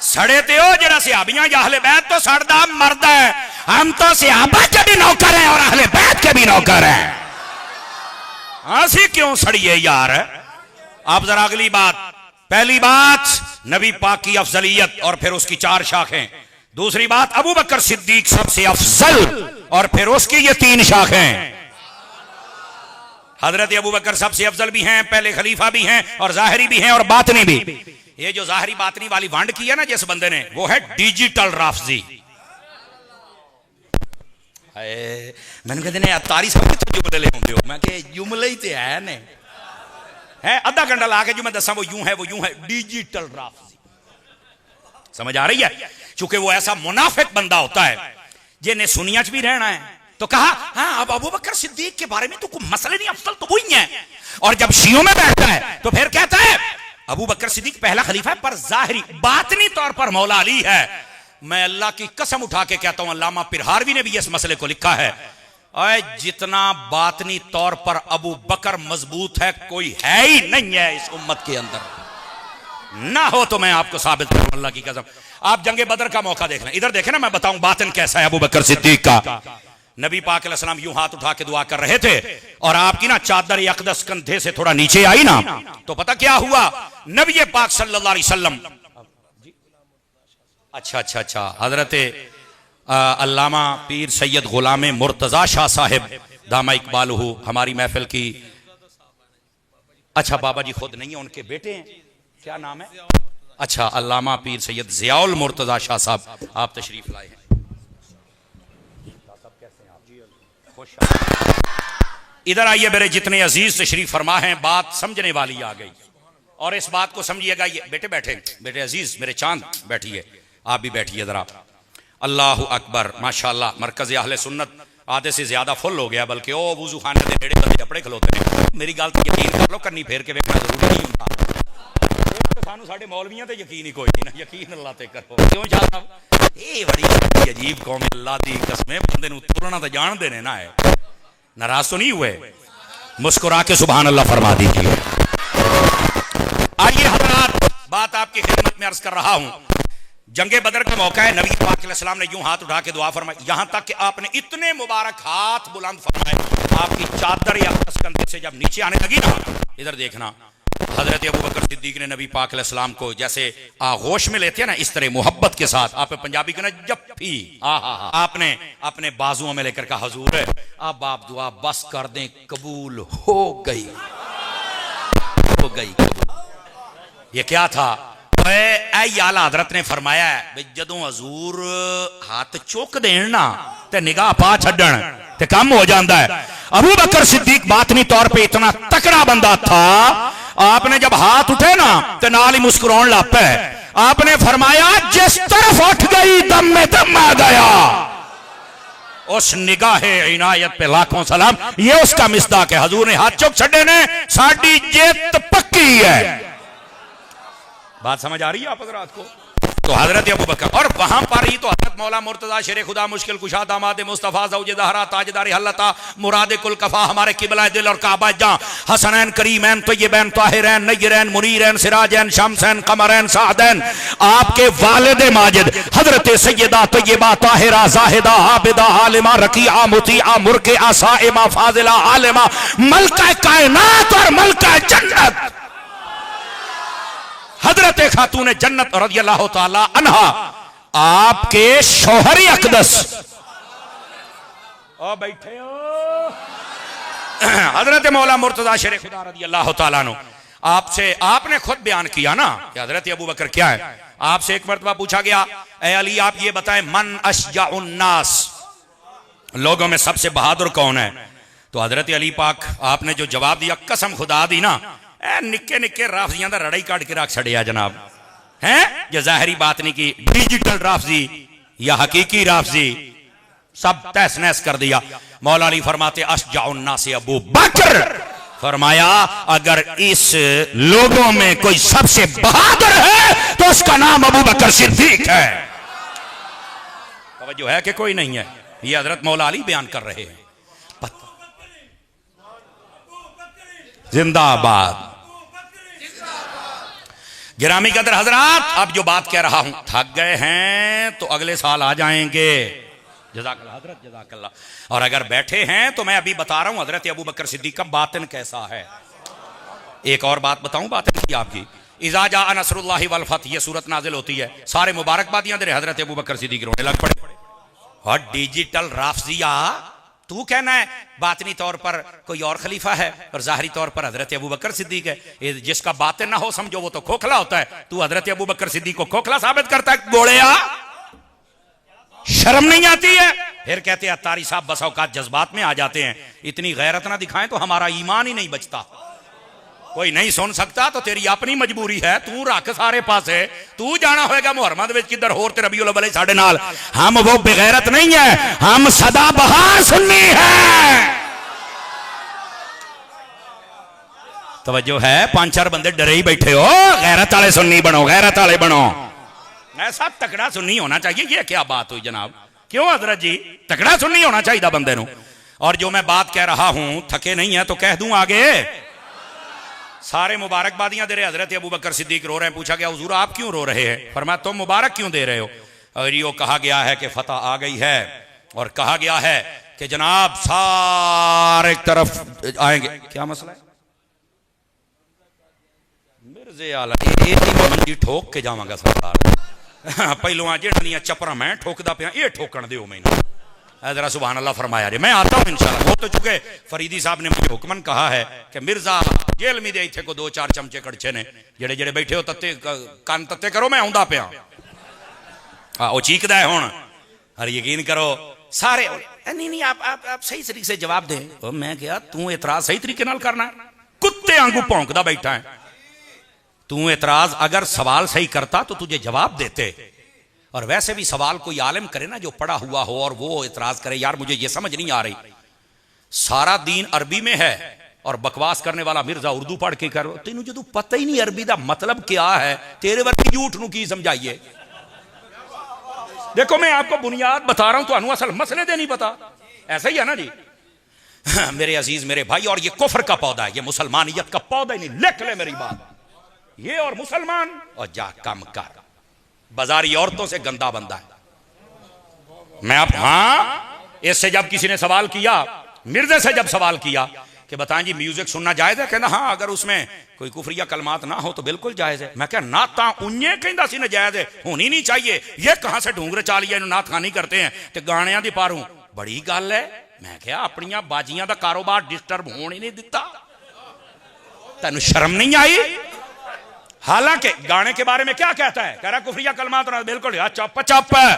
F: सड़े ते हो जरा सिहाबियां या अहले बैत तो सड़दा मरदा है, हम तो सिहाबा के भी नौकर हैं और अहले बैत के भी नौकर हैं। ऐसी क्यों सड़िए यार। आप जरा अगली बात, पहली बात नबी पाक की अफजलियत और फिर उसकी चार शाखें। दूसरी बात अबू बकर सिद्दीक सबसे अफजल और फिर उसकी ये तीन शाखें। हजरत अबू बकर सबसे अफजल भी हैं, पहले खलीफा भी हैं, और जाहिरी भी हैं और बातनी भी। ये जो जाहिरी बातनी वाली वांड की है ना जिस बंदे ने, वो है डिजिटल राफजी। मैंने कहते ने तारी सब कितने जुमले ले आते हो, मैं कि जुमले ही तो है ने, है आधा घंटा ला के जो मैं दसा वो यूं है, वो यूं है, डिजिटल राफजी। समझ आ रही है? चूंकि वो ऐसा मुनाफिक बंदा होता है जिन्हें सुनिया च भी रहना है, तो कहा हाँ अब अबू बकर सिद्दीक के बारे में तो कोई मसले नहीं, अफजल तो वही है। और जब शियों में बैठता है तो फिर कहता है अबू बकर सिद्दीक पहला खलीफा है, पर जाहिरी बातनी तौर पर मौला अली है। मैं अल्लाह की कसम उठा के कहता हूं, अल्लामा पिरहारवी ने भी इस मसले को लिखा है, जितना बातनी तौर पर अबू बकर मजबूत है कोई है ही नहीं है इस उम्मत के अंदर। ना हो तो मैं आपको साबित करूं अल्लाह की कसम। आप जंगे बदर का मौका देख लें, इधर देखें ना, मैं बताऊं बातिन कैसा है अबू बकर सिद्दीक का। नबी पाक अलैहि सलाम यूं हाथ उठा के दुआ कर रहे थे और आपकी ना चादर अक़दस कंधे से थोड़ा नीचे आई ना, तो पता क्या हुआ, नबी पाक सल्लल्लाहु अलैहि वसल्लम, अच्छा हजरत अल्लामा पीर सैयद गुलाम मुर्तजा शाह साहिब दामा इकबालहू हमारी महफिल की, अच्छा बाबा जी खुद नहीं है, उनके बेटे हैं, क्या नाम है, अच्छा अल्लामा पीर सैयद ज़ियाउल मुर्तजा शाह साहब, आप तशरीफ लाए हैं। इधर आइए मेरे जितने अजीज तशरीफ फरमा हैं, बात समझने वाली आ गई और इस बात को समझिएगा। ये बेटे बैठे, बेटे अजीज मेरे चांद बैठिए, आप भी बैठिए जरा। अल्लाह अकबर, माशाअल्लाह मरकज़ अहले सुन्नत आधे से ज्यादा फुल हो गया, बल्कि ओ वुजू खाने के नेड़े बंदे अपने खलोते हैं। मेरी गल तो यकीन कर लो, कन्नी फेर के वेखना जरूरी नहीं होता। सानू साडे मौलवियां ते यकीन ही कोई नहीं ना, यकीन अल्लाह ते करो। क्यों जाना ये बड़ी अजीब कौम है, अल्लाह दी कसम, बंदे नूं तुरना तो जानते ने ना है। नाराज तो नहीं हुए? मुस्कुरा के सुभान अल्लाह फरमा दीजिए। आइए हज़रात, बात आपकी खिदमत में अर्ज कर रहा हूं। जंगे बदर का मौका है, नबी पाक अलैहिस्सलाम ने यूं हाथ उठा के दुआ फरमाई, यहां तक कि आपने इतने मुबारक हाथ बुलंद फरमाए, आपकी चादर या कंधे से जब नीचे आने लगी ना, इधर देखना, हजरत अबू बकर सिद्दीक ने नबी पाक अलैहिस्सलाम को जैसे आगोश में लेते हैं ना, इस तरह मोहब्बत के साथ, आप पंजाबी के ना जप्फी, आपने अपने बाजुओं में लेकर कहा, हुजूर अब आप दुआ बस कर दें, कबूल हो गई, हो गई कबूल। ये क्या था? आला हजरत ने फरमाया है जदों हजूर हाथ चुक देन ना ते निगाह पा छड्डण ते कम हो जाता है। अबू बकर सिद्दीक बातनी तौर पे इतना तकड़ा बंदा था, आपने जब हाथ उठे ना तो नाल ही मुस्कुराने लग पे। आपने फरमाया जिस तरफ उठ गई दम में दम आ गया। उस निगाह इनायत पे लाखों सलाम। ये उसका मिसदाक है। हजूर ने हाथ चुक छड़े ने साड़ी जित पक्की है। बात समझ आ रही है आप हजरात को? तो हजरत अबू बकर, और वहां पर ही तो हजरत मौला मुर्तजा शेर खुदा मुश्किल कुशा दामाद मुस्तफा ज़ौजे ज़हरा ताजदार हल्लता मुराद कुल कफा हमारे किबला दिल और काबा जहां हसनैन करीमैन तय्यबैन ताहिरैन नय्यरैन मुनीरैन सिराजैन शमसैन कमरैन सादैन आपके वालिद माजिद हजरत सैयदा तय्यबा ताहिरा जाहिदा आबिदा आलिमा रकीआ मुतीआ मुरकिआ साइमा फाजिला आलिमा मलका कायनात और मलका जन्नत हजरत खातून जन्नत रज़ियल्लाहु ताला अन्हा आपके शौहर अक़दस और बैठे हो हजरत मौला मुर्तजा शेर खुदा रज़ियल्लाहु ताला अन्हु आपसे, आपने खुद बयान किया ना कि हजरत अबू बकर क्या है। आपसे एक मरतबा पूछा गया, ए अली आप ये बताएं मन अशजाउन नास, लोगों में सबसे बहादुर कौन है? तो हजरत अली पाक आपने जो जवाब दिया, कसम खुदा दी ना निक्के निक्के राफजियां दा रड़ाई काट के रख छड़िया जनाब हैं। ये जाहिरी बात नहीं की डिजिटल राफजी या हकीकी राफजी, सब तहस नहस कर दिया। मौला अली फरमाते अशजाउन्ना से अबू बकर, फरमाया अगर इस लोगों में कोई सबसे बहादुर है तो उसका नाम अबू बकर सिद्दीक है। तवज्जो है कि कोई नहीं है? ये हजरत मौला अली बयान कर रहे हैं। जिंदाबाद। गिरामी कदर हजरात, अब जो बात कह रहा हूं, थक गए हैं तो अगले साल आ जाएंगे। जज़ाकल्लाह हजरत, जज़ाकल्लाह। और अगर बैठे हैं तो मैं अभी बता रहा हूं हजरत अबू बकर सिद्दीक का बातिन कैसा है। एक और बात बताऊं बातिन की आपकी, इज़ा जाअ नसरुल्लाहि वल फतह, ये सूरत नाजिल होती है, सारे मुबारकबादियां दे रहे, हजरत अबू बकर सिद्दीक रोने लग पड़े। और डिजिटल राफजिया, तू कहना है बातनी तौर पर कोई और खलीफा है और जाहरी तौर पर हजरत अबू बकर सिद्दीक है। जिसका बातें ना हो समझो वो तो खोखला होता है। तू हजरत अबू बकर सिद्दीक को खोखला साबित करता है। गोड़िया, शर्म नहीं आती है? फिर कहते हैं अत्तारी साहब बस औकात जज्बात में आ जाते हैं। इतनी गैरत ना दिखाएं तो हमारा ईमान ही नहीं बचता। कोई नहीं सुन सकता तो तेरी अपनी मजबूरी है, तू रख सारे पासे, तू जाना होगा मुहर्रम विच किधर होर ते रबीउल अव्वल साडे नाल। हम वो बेगैरत नहीं है, हम सदाबहार सुन्नी है। तवज्जो है? 5-4 बंदे डरे ही बैठे हो, गैरत वाले सुन्नी बनो, गैरत वाले बनो। ऐसा तकड़ा सुन्नी होना चाहिए। ये क्या बात हुई जनाब? क्यों हजरत जी? तकड़ा सुन्नी होना चाहिए बंदे नू। और जो मैं बात कह रहा हूं, थके नहीं है तो कह दूं आगे। सारे मुबारकबादियां दे रहे, हजरत अबू बकर सिद्दीक रो रहे हैं। पूछा गया हुजूर आप क्यों रो रहे हैं? फरमाया तुम मुबारक क्यों दे रहे हो? और यो कहा गया है कि फतह आ गई है और कहा गया है कि जनाब सारे तरफ आएंगे। क्या मसला है? मिर्जे आला मंजी ठोक के जावांगा सरकार। पहलू जेड़ियां चपरा मैं ठोकदा पिया, ये ठोकण दिओ मैनू। जरा सुभान अल्लाह फरमाया रे, मैं आता हूं इंशाल्लाह। वो तो चुके फरीदी साहब ने मुझे हुक्मन कहा है कि मिर्जा जेल में दे इत्थे को 2-4 चमचे कड़छे ने, जेड़े जेड़े बैठे हो तत्ते कान तत्ते करो, मैं आउंदा पिया। वो चीकदा है हुण। और यकीन करो सारे नहीं आप सही तरीके से जवाब दें। मैं क्या तू एतराज सही तरीके नाल करना, कुत्ते आंगू भौंकदा बैठा है। तू एतराज अगर सवाल सही करता तो तुझे जवाब देते। और वैसे भी सवाल कोई आलिम करे ना जो पढ़ा हुआ हो और वो इतराज करे यार मुझे ये समझ नहीं आ रही, सारा दीन अरबी में है और बकवास करने वाला मिर्जा उर्दू पढ़ के करो, तेनू जो पता ही नहीं अरबी का मतलब क्या है, तेरे वर्गी झूठ नू की समझाइए। देखो मैं आपको बुनियाद बता रहा हूं, तो असल मसले दे नहीं पता। ऐसा ही है ना जी मेरे अजीज मेरे भाई। और ये कुफ्र का पौधा है, ये मुसलमानियत का पौधा ही नहीं। लिख ले मेरी बात, ये और मुसलमान और जा कम कर, बाजारी औरतों से गंदा बंदा है। मैं आप हाँ, इससे जब किसी ने सवाल किया, मिर्जे से जब सवाल किया कि बताएं जी म्यूजिक सुनना जायज है, कहना हाँ अगर उसमें कोई कुफरिया कलमात ना हो तो बिल्कुल जायज है। मैं क्या नाता उन्हें कहता सी नजायज है, होनी नहीं चाहिए। ये कहां से ढूंढ चा लिया, नात खानी करते हैं ते गाणियां दी पारूं, बड़ी गल है। मैं क्या अपनियां बाजियां दा कारोबार डिस्टर्ब होने ही नहीं दिता, तेनू शर्म नहीं आई? हालांकि गाने के बारे में क्या कहता है, कह रहा कुफरिया कलमात, बिल्कुल चप चप है।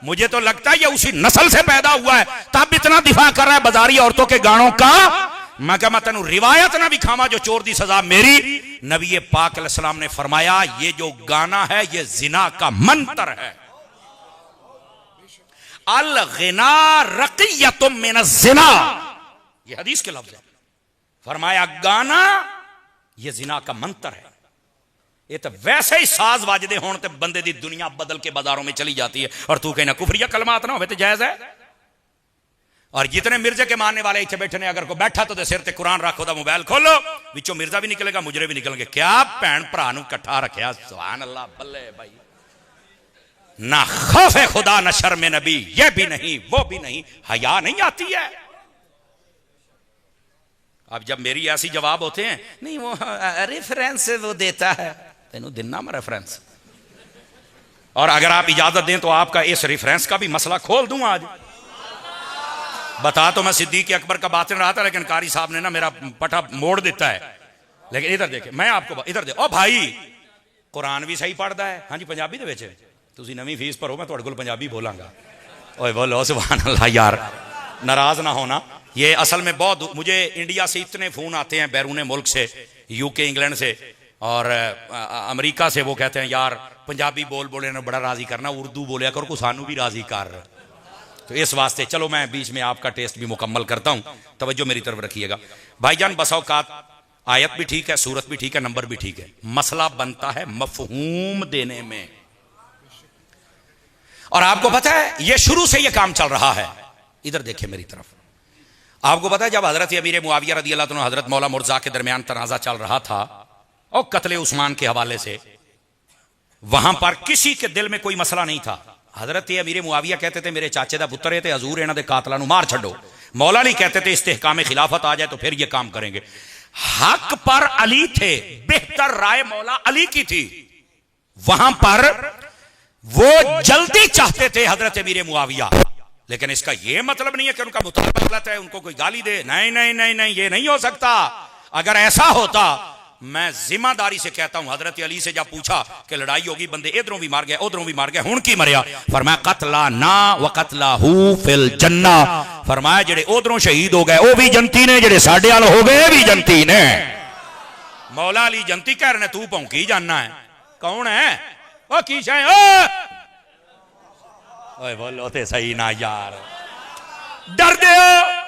F: मुझे तो लगता है ये उसी नस्ल से पैदा हुआ है, तब इतना दिफा कर रहा है बाजारी औरतों के गानों का। मैं क्या मैं तेनू रिवायत ना भी खावा जो चोर दी सजा मेरी। नबी पाक अलैहिस्सलाम ने फरमाया ये जो गाना है ये जिना का मंत्र है। अल गिना रक़ियतुम मिन ज़िना, ये हदीस के लफ्ज़ है। फरमाया गाना ये जिना का मंत्र है। ये तो वैसे ही साज वाजदे होने ते बंदे दी दुनिया बदल के बाजारों में चली जाती है, और तू कहना कुफरिया कलमात ना हो तो जायज है। और जितने मिर्जे के मानने वाले इतने बैठे ने, अगर को बैठा तो सिर ते कुरान रखो, दा मोबाइल खोलो, विचों मिर्जा भी निकलेगा, मुजरे भी निकलेंगे। क्या भैन भरा नूं इकट्ठा रखा, सुभान अल्लाह, बल्ले भाई। ना खौफ खुदा ना शर्म नबी, ये भी नहीं वो भी नहीं, हया नहीं आती है। अब जब मेरी ऐसी जवाब होते हैं, नहीं वो रेफरेंस वो देता है, तेनों दिना मैं रेफरेंस। और अगर आप इजाजत दें तो आपका इस रेफरेंस का भी मसला खोल दूं आज। बता तो मैं सिद्दीक अकबर का बातिन रहा था, लेकिन कारी साहब ने ना मेरा पटा मोड़ देता है। लेकिन इधर देखे, मैं आपको इधर दे, ओ भाई कुरान भी सही पढ़ता है, हाँ जी पंजाबी दे विच, तुसी नवी फीस भरो, मैं तुहाडे कोल पंजाबी बोलांगा। ओए बोलो सुभान अल्लाह यार, नाराज ना होना। ये असल में बहुत, मुझे इंडिया से इतने फोन आते हैं, बैरून मुल्क से, यूके इंग्लैंड से और अमेरिका से, वो कहते हैं यार पंजाबी बोल बोले ना बड़ा राजी करना, उर्दू बोलिया करो, सानू भी राजी कर। तो इस वास्ते चलो मैं बीच में आपका टेस्ट भी मुकम्मल करता हूं, तवज्जो मेरी तरफ रखिएगा भाईजान। बस औकात आयत भी ठीक है, सूरत भी ठीक है, नंबर भी ठीक है, मसला बनता है मफहूम देने में। और आपको पता है ये शुरू से ये काम चल रहा है। इधर देखिए मेरी तरफ, आपको पता है जब हजरत अमीर मुआविया रज़ी अल्लाह अन्हु हजरत मौला मुर्जा के दरमियान तनाजा चल रहा था और कत्ले उस्मान के हवाले से, वहां पर किसी के दिल में कोई मसला नहीं था। हजरत अमीर मुआविया कहते थे मेरे चाचे दा पुत्र है, हजूर इन्हां दे कातलां नूं मार छड्डो। मौला अली कहते थे इस्तेहकाम खिलाफत आ जाए तो फिर ये काम करेंगे। हक पर अली थे, बेहतर राय मौला अली की थी। वहां पर वो जल्दी चाहते थे हजरत अमीर मुआविया, लेकिन इसका यह मतलब नहीं है कि उनका मुतालबा गलत है, उनको कोई गाली दे। नहीं नहीं नहीं नहीं, ये नहीं हो सकता। अगर ऐसा होता, मैं जिम्मेदारी से कहता हूं, हजरत अली से जब पूछा कि लड़ाई होगी, बंदे इधरों भी मार गए उधरों भी मार गए, हुण की मरिया? फरमाया कतला ना व कतला हु फिल जन्ना। फरमाया जेड़े उधरों शहीद हो गए वो भी जनती ने, जेड़े साडे वाल हो गए भी जनती ने। मौला अली जनती कह रहे, तू भौंकी जाना है। कौन है ओ की शाय? ओए बोलो ते सही ना यार, डर दे,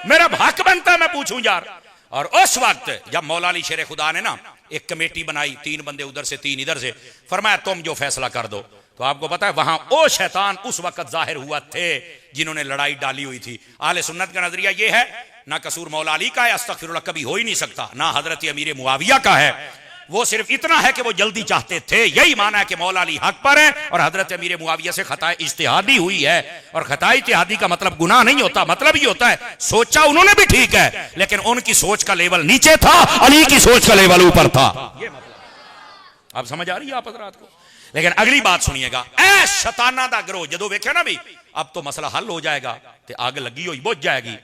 F: मेरा हक बनता है मैं पूछूं यार। और उस वक्त जब मौला अली शेर खुदा ने ना एक कमेटी बनाई, 3 बंदे उधर से 3 इधर से, फरमाया तुम जो फैसला कर दो। तो आपको पता है वहां ओ शैतान उस वक्त जाहिर हुआ थे जिन्होंने लड़ाई डाली हुई थी। आले सुन्नत का नजरिया यह है, ना कसूर मौला अली का है, अस्तगफिरुल्लाह कभी हो ही नहीं सकता, ना हजरत अमीर मुआविया का है। वो सिर्फ इतना है कि वो जल्दी चाहते थे। यही माना है कि मौला अली हक पर है और हजरत अमीर मुआविया से खता इज्तिहादी हुई है। और खता इज्तिहादी का मतलब गुनाह नहीं होता, मतलब ये होता है सोचा उन्होंने भी ठीक है, लेकिन उनकी सोच का लेवल नीचे था, अली की सोच का लेवल ऊपर था। ये मतलब आप समझ आ रही है आप हजरात को? लेकिन अगली बात सुनिएगा, ऐ शैताना दा गिरोह जदों वेख्या ना भी अब तो मसला हल हो जाएगा, तो आग लगी हुई बुझ जाएगी।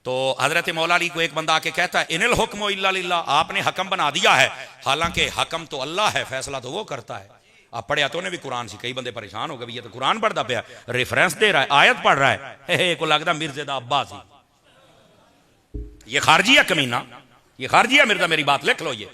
F: तो हजरत मौला अली को एक बंदा आके कहता है इनिल हुक्म इल्ला लिल्लाह, आपने हकम बना दिया है, हालांकि हकम तो अल्लाह है, फैसला तो वो करता है। आप पढ़िया तो ने भी कुरान सी, कई बंदे परेशान हो गए, ये तो कुरान पढ़ता पाया, रेफरेंस दे रहा है, आयत पढ़ रहा है, को लगता मिर्जे दा अब्बा सी। ये खारजी है कमीना, ये खारजी है मिर्जा, मेरी बात लिख लो। ये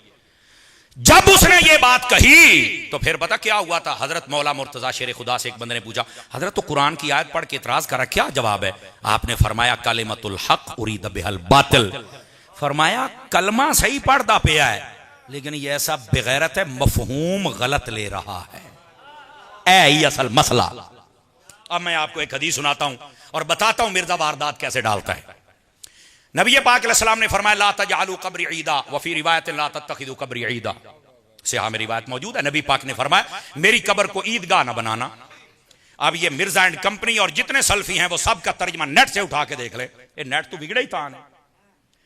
F: जब उसने ये बात कही तो फिर पता क्या हुआ था? हजरत मौला मुर्तजा शेर खुदा से एक बंदे ने पूछा, हजरत तो कुरान की आयत पढ़ के इतराज करा, क्या जवाब है? आपने फरमाया कलिमतुल हक उरीद बिहल बातिल। फरमाया कलमा सही पढ़ता पिया है, लेकिन ये ऐसा बेगैरत है, मफहूम गलत ले रहा है। ऐ असल मसला। अब मैं आपको एक हदीस सुनाता हूं और बताता हूं मिर्जा वारदात कैसे डालता है। नबी पाक अलैहिस्सलाम ने फरमाया ला तजअलू कब्री ईदा वफी रिवायत ला तत्तखिदू कब्री ईदा। सहीह में रिवायत मौजूद है, नबी पाक ने फरमाया मेरी कब्र को ईदगाह ना बनाना। अब ये मिर्जा एंड कंपनी और जितने सल्फी हैं वो सब का तर्जमा नेट से उठा के देख ले, ये नेट तो बिगड़े ही तान है।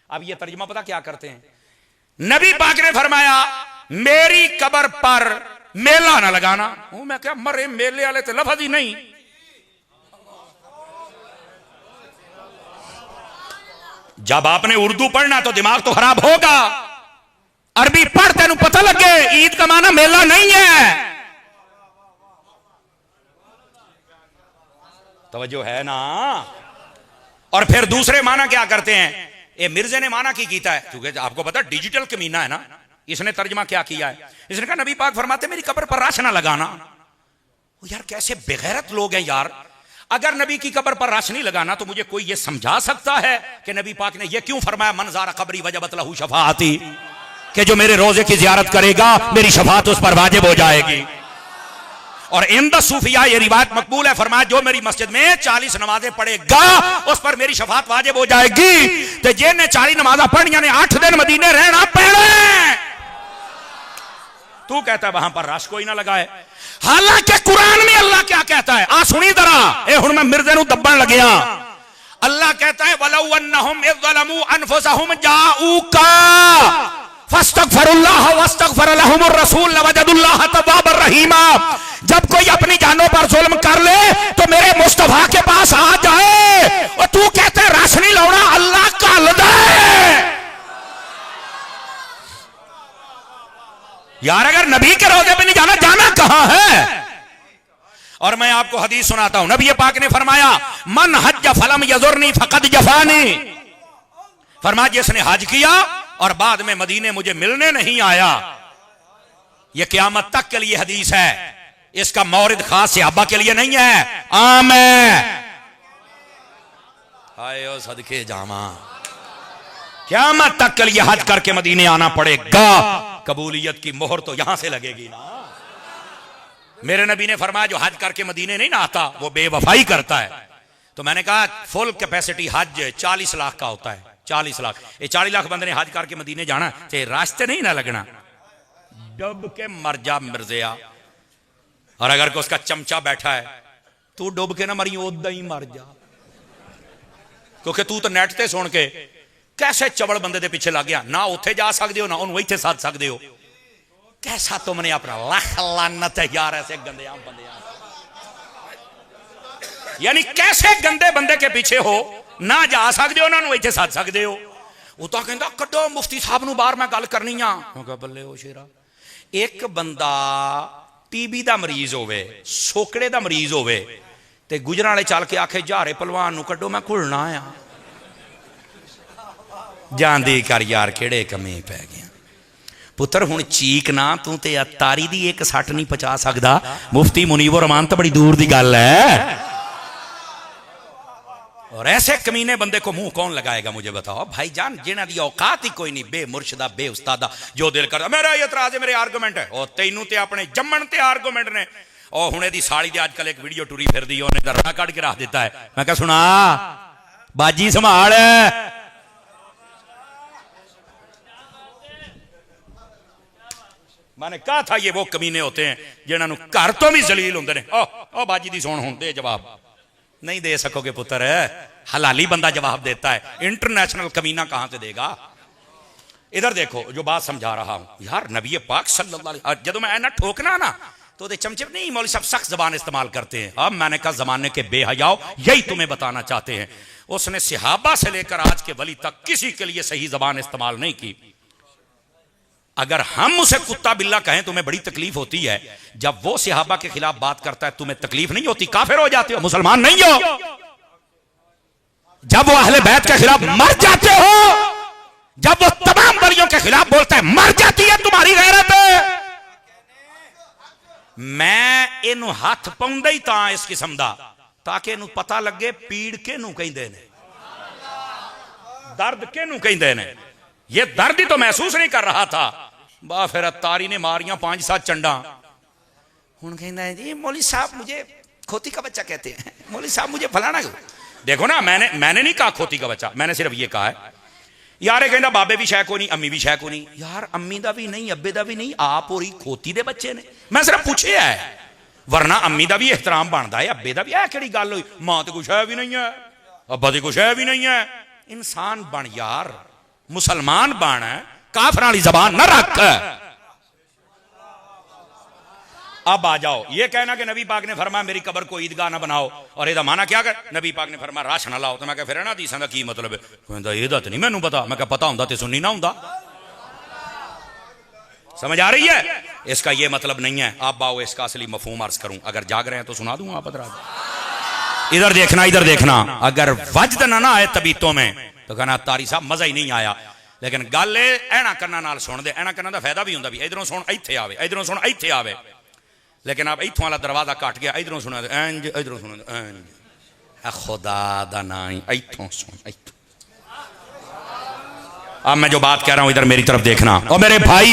F: अब ये तर्जमा पता क्या करते हैं? नबी पाक ने फरमाया मेरी कब्र पर मेला ना लगाना। मैं क्या मरे मेले वाले तो लफ्ज ही नहीं। जब आपने उर्दू पढ़ना तो दिमाग तो खराब होगा, अरबी पढ़ तेनू पता लगे ईद का माना मेला नहीं है। तवज्जो है ना? और फिर दूसरे माना क्या करते हैं? ये मिर्जे ने माना की कीता है, क्योंकि आपको पता डिजिटल कमीना है ना, इसने तर्जमा क्या किया है? इसने कहा नबी पाक फरमाते मेरी कब्र पर राश ना लगाना। यार कैसे बेगैरत लोग हैं यार। अगर नबी की कब्र पर रश नहीं लगाना तो मुझे कोई ये समझा सकता है कि नबी पाक ने ये क्यों फरमाया मन ज़ारा कब्री वजबत लहू शफाअती, कि जो मेरे रोजे की जियारत करेगा मेरी शफाअत उस पर वाजिब हो जाएगी। और इंद सूफिया ये रिवायत मकबूल है, फरमाया जो मेरी मस्जिद में 40 नमाजें पढ़ेगा उस पर मेरी शफाअत वाजिब हो जाएगी। तो जिन्हें 40 नमाजा पढ़िया ने 8 दिन मदीने रहना पड़े, तू कहता है वहां पर रश कोई ना लगाए। हालांकि कुरान में अल्लाह क्या कहता है, आ सुनी जरा, ए हुण मैं मिर्जे नु दब्बन लगिया। अल्लाह कहता है वलौ अन्नहुम इज़ ज़लमू अनफुसहुम जाऊका फस्तगफिरुल्लाह वस्तगफर लहुमुर रसूल लवजदुल्लाह तव्वाबर रहीमा। जब कोई अपनी जानों पर जुल्म कर ले तो मेरे मुस्तफा के पास आ जाए, और तू कहते है रश नहीं लौड़ा, अल्लाह घल दे। यार अगर नबी के रोजे पे नहीं जाना, जाना कहां है? और मैं आपको हदीस सुनाता हूं, नबी पाक ने फरमाया मन हज फलम यजुरनी फकद जफानी। फरमाया जिसने हज किया और बाद में मदीने मुझे मिलने नहीं आया, यह क़यामत तक के लिए हदीस है, इसका मौरिद खास सहाबा के लिए नहीं है। आम आयो सदके जामा, क़यामत तक के लिए हज करके मदीने आना पड़ेगा। कबूलियत की मोहर तो यहां से लगेगी ना। मेरे नबी ने फरमाया जो हज करके मदीने नहीं ना आता वो बेवफाई करता है। तो मैंने कहा फुल कैपेसिटी हज 40 लाख का होता है, 40 लाख। ये 40 लाख बंदे ने हज करके मदीने जाना, चाहे रास्ते नहीं ना लगना, डूब के मर जा मिर्जिया। और अगर को उसका चमचा बैठा है, तू डूब के ना मरी, उदा ही मर जा, क्योंकि तू तो नेट ते सुन के कैसे चवल बंदे दे पीछे लग गया, ना उत्थे जा सकते हो ना उन्होंने इत्थे साध सकते हो। कैसा तुमने अपना लाख लानत है यार ऐसे गंदे बंदे, यानी कैसे गंदे बंदे के पीछे हो, ना जा सकते हो ना उन्होंने इत्थे साध सकते हो। वो तो कहता कड्डो मुफ्ती साहब नूं बाहर मैं गल करनी आ। बल्ले हो शेरा, एक बंदा टीबी दा मरीज होवे, सोकड़े दा मरीज होवे, ते गुजरां वाले चल के आखे जहारे पलवान नूं कड्डो मैं घुलना आ। जांदी कर यार केड़े कमी पै गया पुत्र, हुण चीक ना, तू ते तारी दी एक सट नहीं पचा सकदा। मुफ्ती मुनीवर रहमान तो बड़ी दूर दी गल है। और ऐसे कमीने बंदे को मुंह कौन लगाएगा मुझे बताओ भाईजान, जिन्हां दी औकात ही कोई नहीं, बे मुर्शदा बे उस्तादा, जो दिल करदा मेरा ये इतराज है, मेरे आर्गूमेंट है। और तैनू ते अपने जम्मन ते आर्गूमेंट ने। और हुणे दी साली दे आजकल एक वीडियो टुरी फिरदी, ओने दर्रा कट के रख दिता है। मैं कहा सुना बाजी संभाल, मैंने कहा था ये वो कमीने होते हैं जिन्होंने घर तो भी जलील होंगे ने। ओ बाजी दी सुन हुण दे जवाब, नहीं दे सकोगे पुत्र, हलाली बंदा जवाब देता है, इंटरनेशनल कमीना कहां से देगा। इधर देखो जो बात समझा रहा हूं यार, नबी पाक सल्लल्लाहु अलैहि वसल्लम, जब मैं ना ठोकना ना तो दे चमचे नहीं, मौलवी साहब सख्त जबान इस्तेमाल करते हैं। अब मैंने कहा जमाने के बेहयाओ यही तुम्हें बताना चाहते हैं। उसने सहाबा से लेकर आज के वली तक किसी के लिए सही जबान इस्तेमाल नहीं की। अगर हम उसे कुत्ता बिल्ला कहें तुम्हें बड़ी तकलीफ होती है, जब वो सहाबा के खिलाफ बात करता है तुम्हें तकलीफ नहीं होती, काफिर हो जाते हो, मुसलमान नहीं हो। जब वो अहले बैत के खिलाफ मर जाते हो, जब वो तमाम वलियों के खिलाफ बोलता है, मर जाती है तुम्हारी गैरत। मैं इनू हाथ पाउंदा ही तां इस किस्म दा, ताकि इनू पता लगे पीड़ किनू कहंदे ने, दर्द किनू कहंदे ने। ये दर्द ही तो महसूस नहीं कर रहा था। बा फिर तारी ने मारियां 5-7 चंडा। हुण कहंदा है जी मौलवी साहब मुझे खोती का बच्चा कहते हैं, मौलवी साहब मुझे फलाना। देखो ना, मैंने नहीं कहा खोती का बच्चा, मैंने सिर्फ ये कहा है यार कहना बाबे भी शै को नहीं, अम्मी भी शै को नहीं। यार अम्मी दा भी नहीं, अब्बे दा भी नहीं, आप और ही खोती दे बच्चे ने। मैं सिर्फ पूछे है, वरना अम्मी दा भी एहतराम बनता है, अब्बे दा भी। है केड़ी गल हुई, मां तो कुछ है भी नहीं है, अब्बा तो कुछ है भी नहीं है। इंसान बन यार, मुसलमान बन, काफिर वाली जबान न रख। अब आ जाओ ये कहना कि नबी पाक ने फरमाया मेरी कब्र को ईदगाह ना बनाओ, और ਇਹਦਾ माना क्या कर, नबी पाक ने फरमाया राश ना लाओ। तो मैं फिर ना हदीसां दा की मतलब है, कहंदा ਇਹਦਾ तो नहीं मैनू पता। मैं पता हुंदा ते सुन्नी ना हुंदा। समझ आ रही है? इसका ये मतलब नहीं है। अब आओ इसका असली मफहूम अर्ज करूं, अगर जाग रहे हैं तो सुना दूं आप हज़रात। इधर देखना, इधर देखना, अगर वजद ना आए तबीतों में तो कहना तारी साहब मजा ही नहीं आया। लेकिन गल ऐना करना नाल सुन दे, ऐना करना दा फायदा भी हुंदा भी, इधरों सुन इत्थे आवे, इधरों सुन इत्थे आवे। लेकिन अब इत्थों वाला दरवाजा कट गया, इधरों सुना इंज, इधरों सुना इंज। खुदा दा नाई इथों सुन इथों। अब मैं जो बात कह रहा हूं इधर मेरी तरफ देखना। और मेरे भाई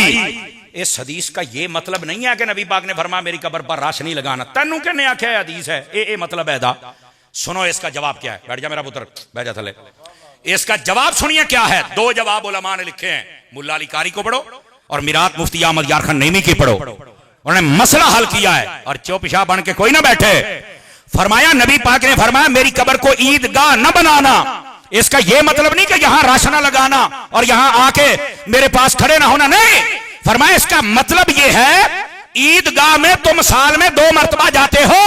F: इस हदीस का ये मतलब नहीं है कि नबी पाक ने फरमाया मेरी कब्र पर राश नहीं लगाना। तेनू किन्ने आख्या हदीस है ए मतलब है दा। सुनो इसका जवाब क्या है। बैठ जा मेरा पुत्र, बैठ जा थले। इसका जवाब सुनिए क्या है। दो जवाब उलमा ने लिखे हैं। मुल्ला अली कारी को पढ़ो और मिरात मुफ्ती अहमद यार खान नईमी की पढ़ो। उन्होंने मसला हल किया है और चौपिशा बन के कोई ना बैठे। फरमाया नबी पाक ने फरमाया मेरी कब्र को ईदगाह न बनाना। इसका यह मतलब नहीं कि यहां राशन लगाना और यहां आके मेरे पास खड़े ना होना, नहीं। फरमाया इसका मतलब यह है ईदगाह में तुम साल में 2 मरतबा जाते हो,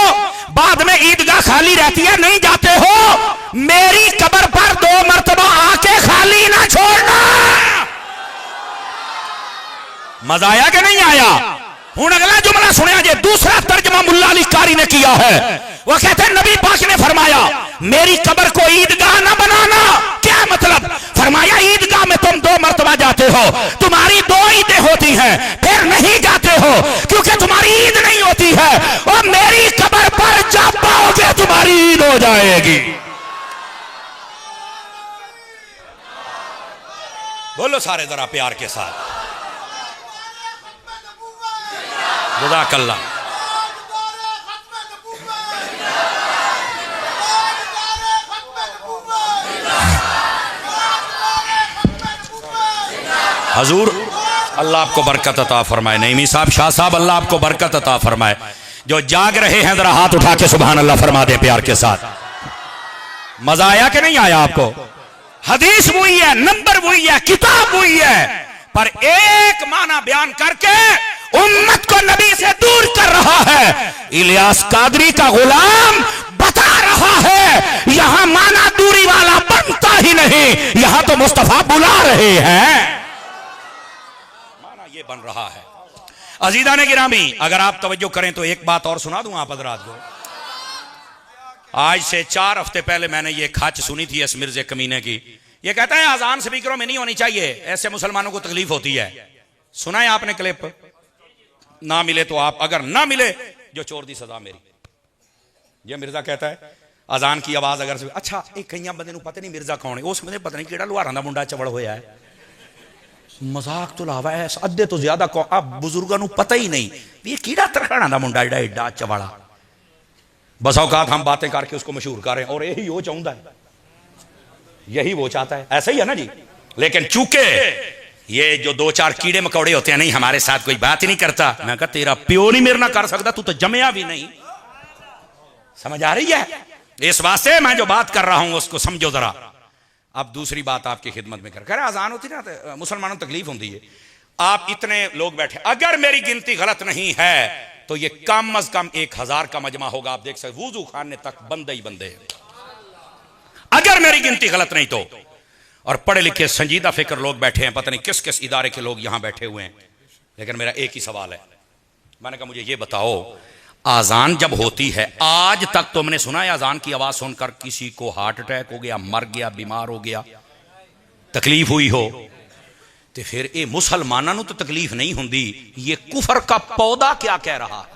F: बाद में ईदगाह खाली रहती है, नहीं जाते हो। मेरी कब्र पर 2 मरतबा आके खाली ना छोड़ना। मजा आया कि नहीं आया। हूं अगला जुमला सुनिया जे। दूसरा तर्जमा मुल्ला अली कारी ने किया है। वो कहते हैं नबी पाक ने फरमाया मेरी कब्र को ईदगाह ना बनाना। क्या मतलब। फरमाया ईदगाह में तुम 2 मरतबा जाते हो, तुम्हारी 2 ईदें होती हैं, फिर नहीं जाते हो क्योंकि तुम्हारी ईद नहीं होती है। और मेरी कब्र पर जब पाओगे तुम्हारी ईद हो जाएगी। बोलो सारे जरा प्यार के साथ जज़ाकल्लाह। हजूर अल्लाह आपको बरकत अता फरमाए। नईमी साहब, शाह साहब, अल्लाह आपको बरकत अता फरमाए। जो जाग रहे हैं जरा हाथ उठा के सुभान अल्लाह फरमा दे प्यार के साथ। मजा आया कि नहीं आया आपको। हदीस वही है, नंबर वही है, किताब वही है, पर एक माना बयान करके उम्मत को नबी से दूर कर रहा है। इलियास कादरी का गुलाम बता रहा है यहां माना दूरी वाला बनता ही नहीं, यहां तो मुस्तफा बुला रहे हैं। माना ये बन रहा है। अजीजा ने गिरामी, अगर आप तवज्जो करें तो एक बात और सुना दूं आप हजरात को। आज से 4 हफ्ते पहले मैंने ये खाच सुनी थी इस मिर्जे कमीने की। ये कहता है अजान स्पीकरों में नहीं होनी चाहिए, ऐसे मुसलमानों को तकलीफ होती है। सुना है आपने क्लिप। ना मिले तो आप, अगर ना मिले जो चोर दी सजा मेरी। ये मिर्जा कहता है अजान की आवाज अगर से अच्छा एक कई बंदे को पता नहीं मिर्जा कौन है, उस बंदे पता नहीं केड़ा लुहारां दा मुंडा चवड़ होया है। मजाक तो लावा है अद्धे तो ज्यादा अब बुजुर्गों को पता ही नहीं ये कीड़ा तरखाना दा मुंडा एडा एडा चवाड़ा। बस औकात हम बातें करके उसको मशहूर कर रहे हैं और यही वो चाहता है, यही वो चाहता है। ऐसा ही है ना जी। लेकिन चूंकि ये जो 2-4 कीड़े मकौड़े होते हैं, नहीं हमारे साथ कोई बात ही नहीं करता। मैं कहा तेरा प्यो नहीं मेरे ना कर सकता, तू तो जमया भी नहीं। समझ आ रही है। इस वास्ते मैं जो बात कर रहा हूं उसको समझो जरा। अब दूसरी बात आपकी खिदमत में कर आजान होती ना तो मुसलमानों को तकलीफ होती है। आप इतने लोग बैठे, अगर मेरी गिनती गलत नहीं है तो ये कम अज कम 1000 का मजमा होगा। आप देख सकते वुजू खाने तक बंदे ही बंदे हैं, अगर मेरी गिनती गलत नहीं तो। और पढ़े लिखे संजीदा फिक्र लोग बैठे हैं, पता नहीं किस किस इदारे के लोग यहां बैठे हुए हैं। लेकिन मेरा एक ही सवाल है। मैंने कहा मुझे ये बताओ आजान जब होती है, आज तक तुमने सुना है आजान की आवाज सुनकर किसी को हार्ट अटैक हो गया, मर गया, बीमार हो गया, तकलीफ हुई हो? तो फिर ये मुसलमानों तो तकलीफ नहीं होंदी, ये कुफर का पौधा क्या कह रहा है?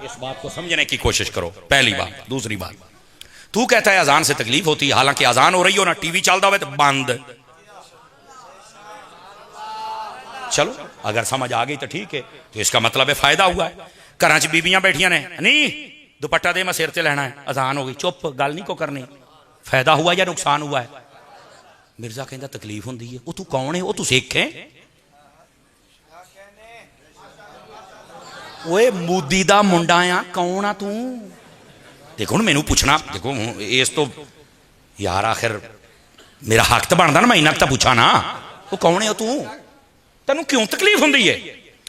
F: इस बात को समझने की कोशिश करो, पहली बात। दूसरी बात, तू कहता है अजान से तकलीफ होती है, हालांकि अजान हो रही हो ना टीवी चलता हुआ तो बंद। चलो अगर समझ आ गई तो ठीक है, तो इसका मतलब है फायदा हुआ है। घर च बीबियां बैठिया ने, नहीं दुपट्टा दे मैं सिर से लेना है, अजान हो गई, चुप, गल नहीं को करनी। फायदा हुआ या नुकसान हुआ है? मिर्जा कहता तकलीफ होंदी है। वो तू कौन है? वो तू सिख है? ओए मूदी दा मुंडा आ, कौन आ तू? देखो मैनू पूछना, देखो इस तो यार आखिर मेरा हक तो बनता ना, मैं इन्ना तो पूछा ना, वो कौन है तू? तेन क्यों तकलीफ होंदी है?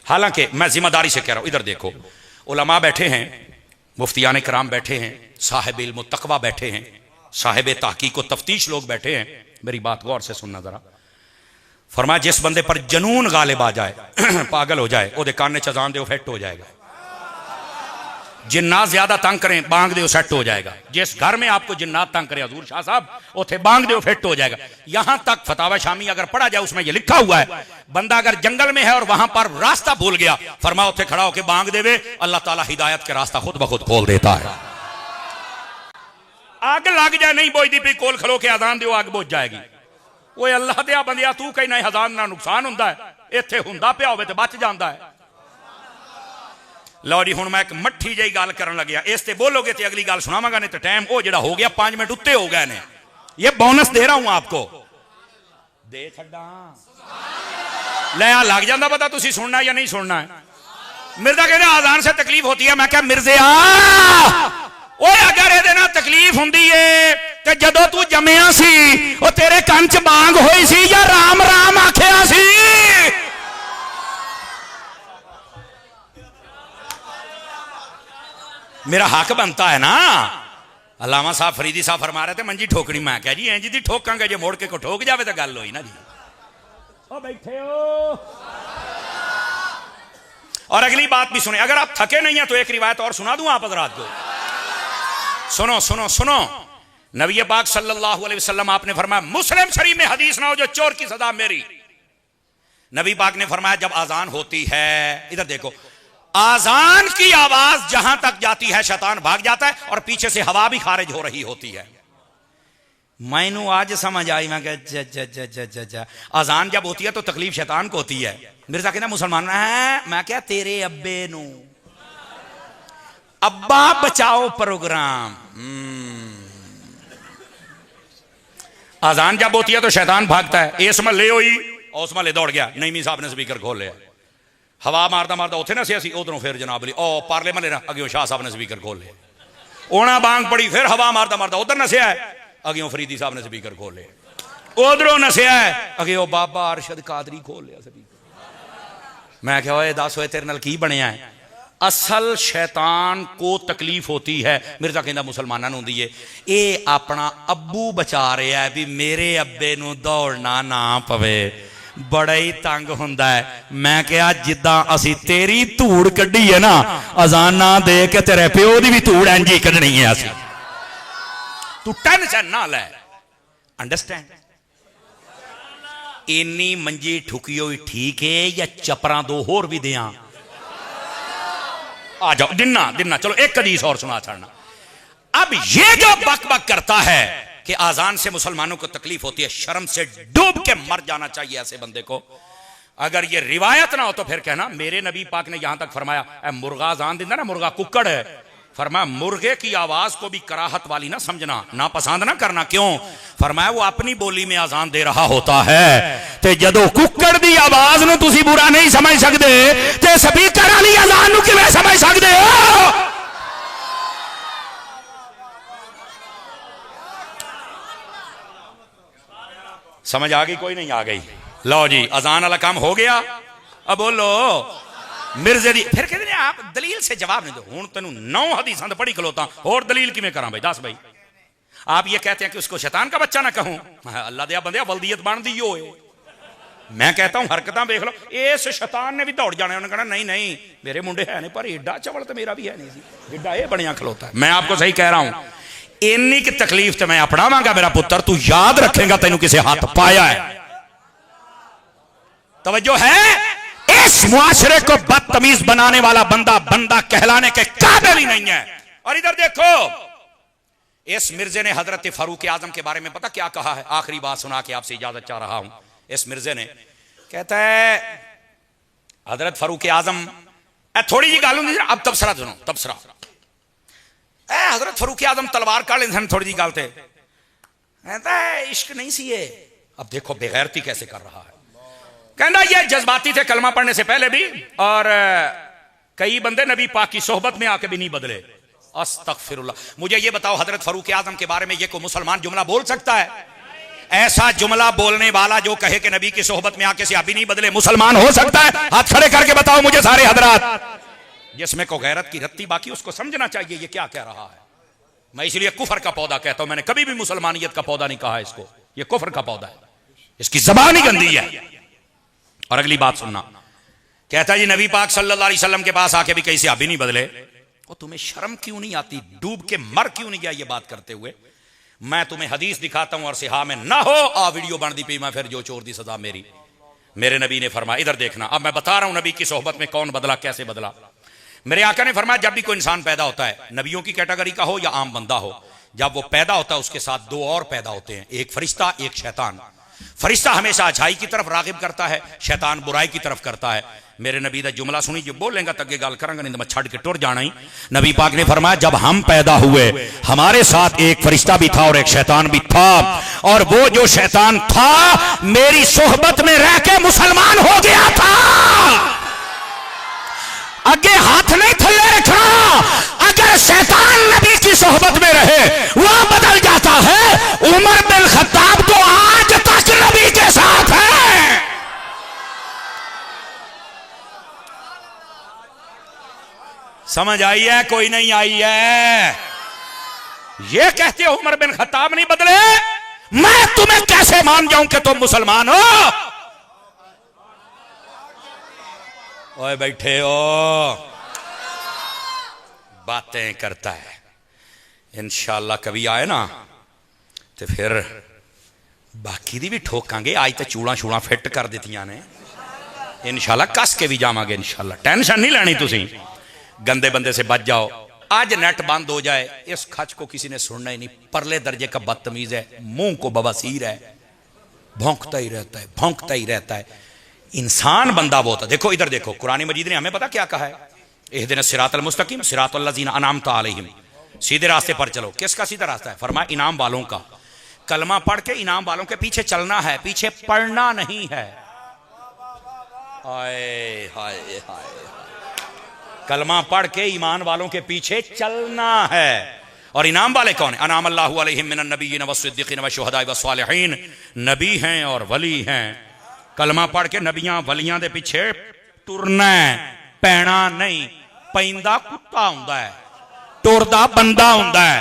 F: हालांकि मैं जिम्मेदारी से कह रहा हूं, इधर देखो उलमा बैठे हैं, मुफ्तियान कराम बैठे हैं, साहिब इल्म तकवा बैठे हैं, साहिब तहकीक व तफ्तीश लोग बैठे हैं। मेरी बात गौर से सुनना जरा। फरमाया जिस बंदे पर जनून गालिब आ जाए, पागल हो जाए, ओदे कान च अजान दे फिट हो जाएगा। जिन्नात ज्यादा तंग करें, बांग दे सेट हो जाएगा। जिस घर में आपको जिन्नात तंग करे हजूर शाह साहब, उथे बांग दे फिट हो जाएगा। यहां तक फतावा शामी अगर पढ़ा जाए उसमें यह लिखा हुआ है, बंदा अगर जंगल में है और वहां पर रास्ता भूल गया, फरमा उथे खड़ा होकर बांग देवे, अल्लाह ताला हिदायत के रास्ता खुद ब खुद खोल देता है। अग लग जाए नहीं बुझदी पई कोल खलो के अजान दिओ अग बुझ जाएगी। वो अल्लाह दे बंदिया तू कहना अजान ना नुकसान हुंदा है, इत्थे हुंदा पिया होवे ते बच जांदा है। लो जी हुण मैं एक मट्ठी जी गल करन लग्या, इस ते बोलोगे तो अगली गल सुनावांगा, नहीं तो टाइम वो जिहड़ा हो गया 5 मिनट उत्ते हो गए ने। ये बोनस दे रहा हूं आपको, दे छड्डा ले आ लग जांदा पता तुसी सुनना या नहीं सुनना है। मिर्जा कहते आजान से तकलीफ होती है, मैं क्या मिर्जे अगर ये ना तकलीफ होंदी है तो जदों तू जमिया सी वो तेरे कान च बांग होई सी या राम राम आखिया सी? मेरा हक बनता है ना। अल्लामा साहब फरीदी साहब फरमा रहे थे मंजी ठोकनी, मैं क्या जी इंज दी ठोकांगे, जो मोड़ के को ठोक जावे तो गल होई ना जी। ओ बैठे हो और अगली बात भी सुने, अगर आप थके नहीं हैं तो एक रिवायत और सुना दूं आप हजरात को। सुनो सुनो सुनो, नबी पाक सल्लल्लाहु अलैहि वसल्लम आपने फरमाया, मुस्लिम शरीफ में हदीस ना हो जो चोर की सजा मेरी। नबी पाक ने फरमाया जब आजान होती है, इधर देखो, आजान की आवाज जहां तक जाती है शैतान भाग जाता है और पीछे से हवा भी खारिज हो रही होती है। मैनू आज समझ आई, मैं क्या आजान जब होती है तो तकलीफ शैतान को होती है। मिर्जा कहना मुसलमान है, मैं क्या तेरे अब्बे नू अब्बा बचाओ प्रोग्राम। आजान जब होती है तो शैतान भागता है, इस महल्ले हुई और उस महल्ले दौड़ गया, नईमी साहब ने स्पीकर खोल लिया, हवा मारदा मारदा उथे ना सी उधरों फिर जनाब ली ओ पार्ले महल्ले ना अगे शाह साहब ने स्पीकर खोल लिया, ओना बांग पड़ी, फिर हवा मारदा मारदा उधर नसिया है, अगे फरीदी साहब ने स्पीकर खोल लिया, उधरों नसिया है, अगे बाबा अरशद कादरी खोल लिया स्पीकर। मैं क्या ओए दस होए तेरे नाल की बनया है? असल शैतान को तकलीफ होती है, मिर्जा कहना मुसलमानों होंदी है, ये अपना अब्बू बचा रहा है भी मेरे अब्बे नू दौड़ना ना पवे, बड़ा ही तंग हुंदा है। मैं क्या जिद्दां असी तेरी धूड़ कड्डी है ना, अजाना दे के तेरे प्यो दी भी धूड़ इंज ही कड्ढनी है असी। तू टेंशन ना ले, अंडरस्टैंड? इन्नी मंजी ठुकी हुई ठीक है या चपरा दो होर भी दियां? आ जाओ दिना दिना, चलो एक हदीस और सुना छाड़ना। अब ये जो बक बक करता है कि आजान से मुसलमानों को तकलीफ होती है, शर्म से डूब के मर जाना चाहिए ऐसे बंदे को। अगर ये रिवायत ना हो तो फिर कहना मेरे नबी पाक ने यहां तक फरमाया, मुर्गा आजान देता ना, मुर्गा कुक्कड़ है, फरमाया मुर्गे की आवाज को भी कराहत वाली ना समझना, ना पसंद ना करना। क्यों? फरमाया वो अपनी बोली में आजान दे रहा होता है, ते जदों कुक्कड़ दी आवाज नूं तुसी बुरा नहीं समझ सकते ते स्पीकर वाली आजान नूं किवें समझ सकते हो? समझ आ गई? कोई नहीं आ गई? लो जी अजान वाला काम हो गया। अब बोलो मिर्जे दी, फिर कहते आप दलील से जवाब नहीं दो। हूं तेनू 9 हदीसां पढ़ी खलोता, और दलील किवें करा भाई? दस भाई। आप ये कहते हैं कि उसको शैतान का बच्चा ना कहूं, अल्लाह दे बंदे वल्दियत बन दी हो। मैं कहता हूं हरकतां देख लो, इस शैतान ने भी दौड़ जाना, उन्होंने कहना नहीं नहीं मेरे मुंडे है नहीं, पर एडा चवल तो मेरा भी है नहीं सी, एडा ये बनिया खलोता है। मैं आपको सही कह रहा हूं, इन्नी की तकलीफ तो मैं अपनावांगा मेरा पुत्र, तू याद रखेगा तेनू किसे हाथ पाया है। तवज्जो है? इस मुआशरे को बदतमीज बनाने वाला बंदा बंदा कहलाने के काबिल ही नहीं है। और इधर देखो, इस मिर्जे ने हजरत फारूक आजम के बारे में पता क्या कहा है? आखिरी बात सुना के आपसे इजाजत चाह रहा हूं। इस मिर्जे ने कहता है हजरत फारूक आजम, थोड़ी जी गल होंदी, अब तबसरा सुनो, तबसरा। हजरत फारूक आजम तलवार काट लेते थोड़ी जी गल, कहता है इश्क नहीं सी ये। अब देखो बेगैरती कैसे कर रहा है। कहना ये जज्बाती थे कलमा पढ़ने से पहले भी, और कई बंदे नबी पाक की सोहबत में आके भी नहीं बदले। अस्तगफिरुल्लाह। मुझे ये बताओ हजरत फारूक आजम के बारे में ये कोई मुसलमान जुमला बोल सकता है? ऐसा जुमला बोलने वाला जो कहे कि नबी की सोहबत में आके से अभी नहीं बदले, मुसलमान हो सकता है? हाथ खड़े करके बताओ मुझे सारे हजरात। जिसमें को गैरत की रत्ती बाकी, उसको समझना चाहिए ये क्या कह रहा है। मैं इसलिए कुफर का पौधा कहता हूं, मैंने कभी भी मुसलमानियत का पौधा नहीं कहा इसको, ये कुफर का पौधा है, इसकी जबान ही गंदी है। और अगली बात सुनना, कहता है जी नबी पाक सल्लल्लाहु अलैहि वसल्लम के पास आके भी कहीं से अभी नहीं बदले। वो तुम्हें शर्म क्यों नहीं आती? डूब के मर क्यों नहीं गया ये बात करते हुए? मैं तुम्हें हदीस दिखाता हूं और सिहा में ना हो आ वीडियो बन दी पी, मैं फिर जो चोर दी सजा मेरी। मेरे नबी ने फरमाया, इधर देखना, अब मैं बता रहा हूं नबी की सोहबत में कौन बदला, कैसे बदला। मेरे आका ने फरमाया जब भी कोई इंसान पैदा होता है, नबियों की कैटेगरी का हो या आम बंदा हो, जब वो पैदा होता है उसके साथ दो और पैदा होते हैं, एक फरिश्ता एक शैतान। फरिश्ता हमेशा अच्छाई की तरफ रागिब करता है, शैतान बुराई की तरफ करता है। मेरे नबी का जुमला सुनी, जो बोलेंगे तक गाल करेंगे, नहीं तो मैं छड़ के टुर जाना ही। नबी पाक ने फरमाया जब हम पैदा हुए हमारे साथ एक फरिश्ता भी था और एक शैतान भी था, और वो जो शैतान था मेरी सोहबत में रह के मुसलमान हो गया था। आगे हाथ नहीं थल्ले रखना, अगर शैतान नबी की सोहबत में रहे वह बदल जाता है। उमर बिन खत्ताब तो आज तक नबी के साथ है। समझ आई है? कोई नहीं आई है? ये कहते हो उमर बिन खत्ताब नहीं बदले, मैं तुम्हें कैसे मान जाऊं कि तुम मुसलमान हो? ओए बैठे हो, बातें करता है। इंशाअल्लाह कभी आए ना तो फिर बाकी दी भी ठोकांगे। आज तो चूड़ा छूड़ा फिट कर दित्तियां ने, इंशाअल्लाह कस के भी जावांगे इंशाअल्लाह। टेंशन नहीं लेनी, तुसी गंदे बंदे से बच जाओ। आज नेट बंद हो जाए, इस खच को किसी ने सुनना ही नहीं। परले दर्जे का बदतमीज है, मुंह को बवासीर है, भौंकता ही रहता है, भौंकता ही रहता है। इंसान बंदा बहुत है। देखो इधर देखो, कुरान मजीद ने हमें पता क्या कहा है, इहदिना सिरातल मुस्तकीम सिरातल लज़ीना अनअमता अलैहिम, सीधे रास्ते पर चलो। किसका सीधा रास्ता है? फरमाया इनाम वालों का। कलमा पढ़ के इनाम वालों के पीछे चलना है, पीछे पढ़ना नहीं है। हाय हाय हाय, कलमा पढ़ के ईमान वालों के पीछे चलना है। और इनाम वाले कौन है? अनाम अल्लाहु अलैहिम मिनन नबिय्यिन वस्सिद्दीकीन वशुहदाए वस्सालिहीन, नबी हैं और वली हैं। कलमा पढ़ के नबियां वलियां दे पीछे टुरना है, पैना नहीं। पैंदा कुत्ता हुंदा है, टुरदा बंदा हुंदा है।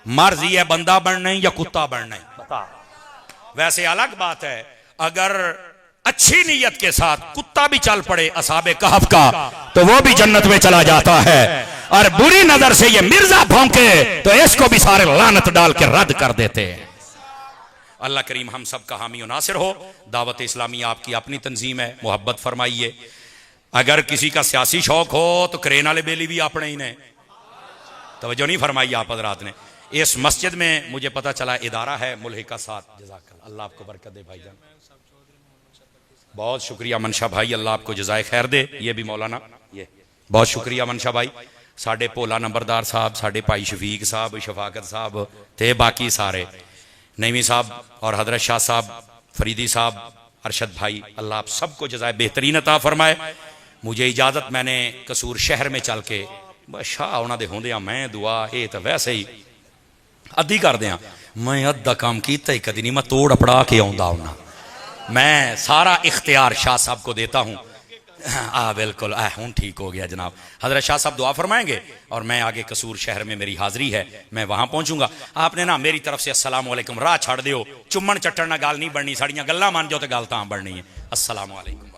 F: मर्जी है बंदा बनना या कुत्ता बनना, बता। वैसे अलग बात है अगर अच्छी नीयत के साथ कुत्ता भी चल पड़े असहाबे कहफ का, तो वो भी जन्नत में चला जाता है। और बुरी नजर से ये मिर्जा भौंके तो इसको भी सारे लानत डाल के रद्द कर देते हैं। अल्लाह करीम हम सब का हामी और नासिर हो। दावत इस्लामी आपकी अपनी तंजीम है, मोहब्बत फरमाइए। अगर किसी का सियासी शौक हो तो करेन वाले बेली भी अपने ही ने, तवज्जो नहीं फरमाई आप हज़रात ने। इस मस्जिद में मुझे पता चला इदारा है मुल्हिका साथ, जज़ाकल्लाह, अल्लाह आपको बरकत दे भाईजान। बहुत शुक्रिया मनशा भाई, अल्लाह आपको जज़ाए खैर दे। ये भी मौलाना, ये बहुत शुक्रिया मनशा भाई। साढ़े भोला नंबरदार साहब, साढ़े भाई शफीक साहब, शफाकत साहब ते बाकी सारे, नईमी साहब और हजरत शाह साहब, फरीदी साहब, अरशद भाई, अल्लाह आप सबको जज़ाए बेहतरीन अता फरमाए। मुझे इजाजत, मैंने कसूर शहर में चल के शाह उन्होंने होंदिया मैं दुआ ये तो वैसे ही अद्धी कर दिया। मैं अद्धा काम किया ही कदी नहीं, मैं तोड़ अपड़ा के आउंदा हूं। मैं सारा इख्तियार शाह साहब को देता हूं। बिल्कुल हूँ ठीक हो गया जनाब। हजरत शाह साहब दुआ फरमाएंगे और मैं आगे कसूर शहर में मेरी हाजिरी है, मैं वहां पहुंचूंगा। आपने ना मेरी तरफ से अस्सलाम वालेकुम राह छड़ दियो, चुम्मन चट्टन ना गाल नहीं बननी, साड़ियां गल्लां मान जाओ तो गाल तां बननी है। अस्सलाम वालेकुम।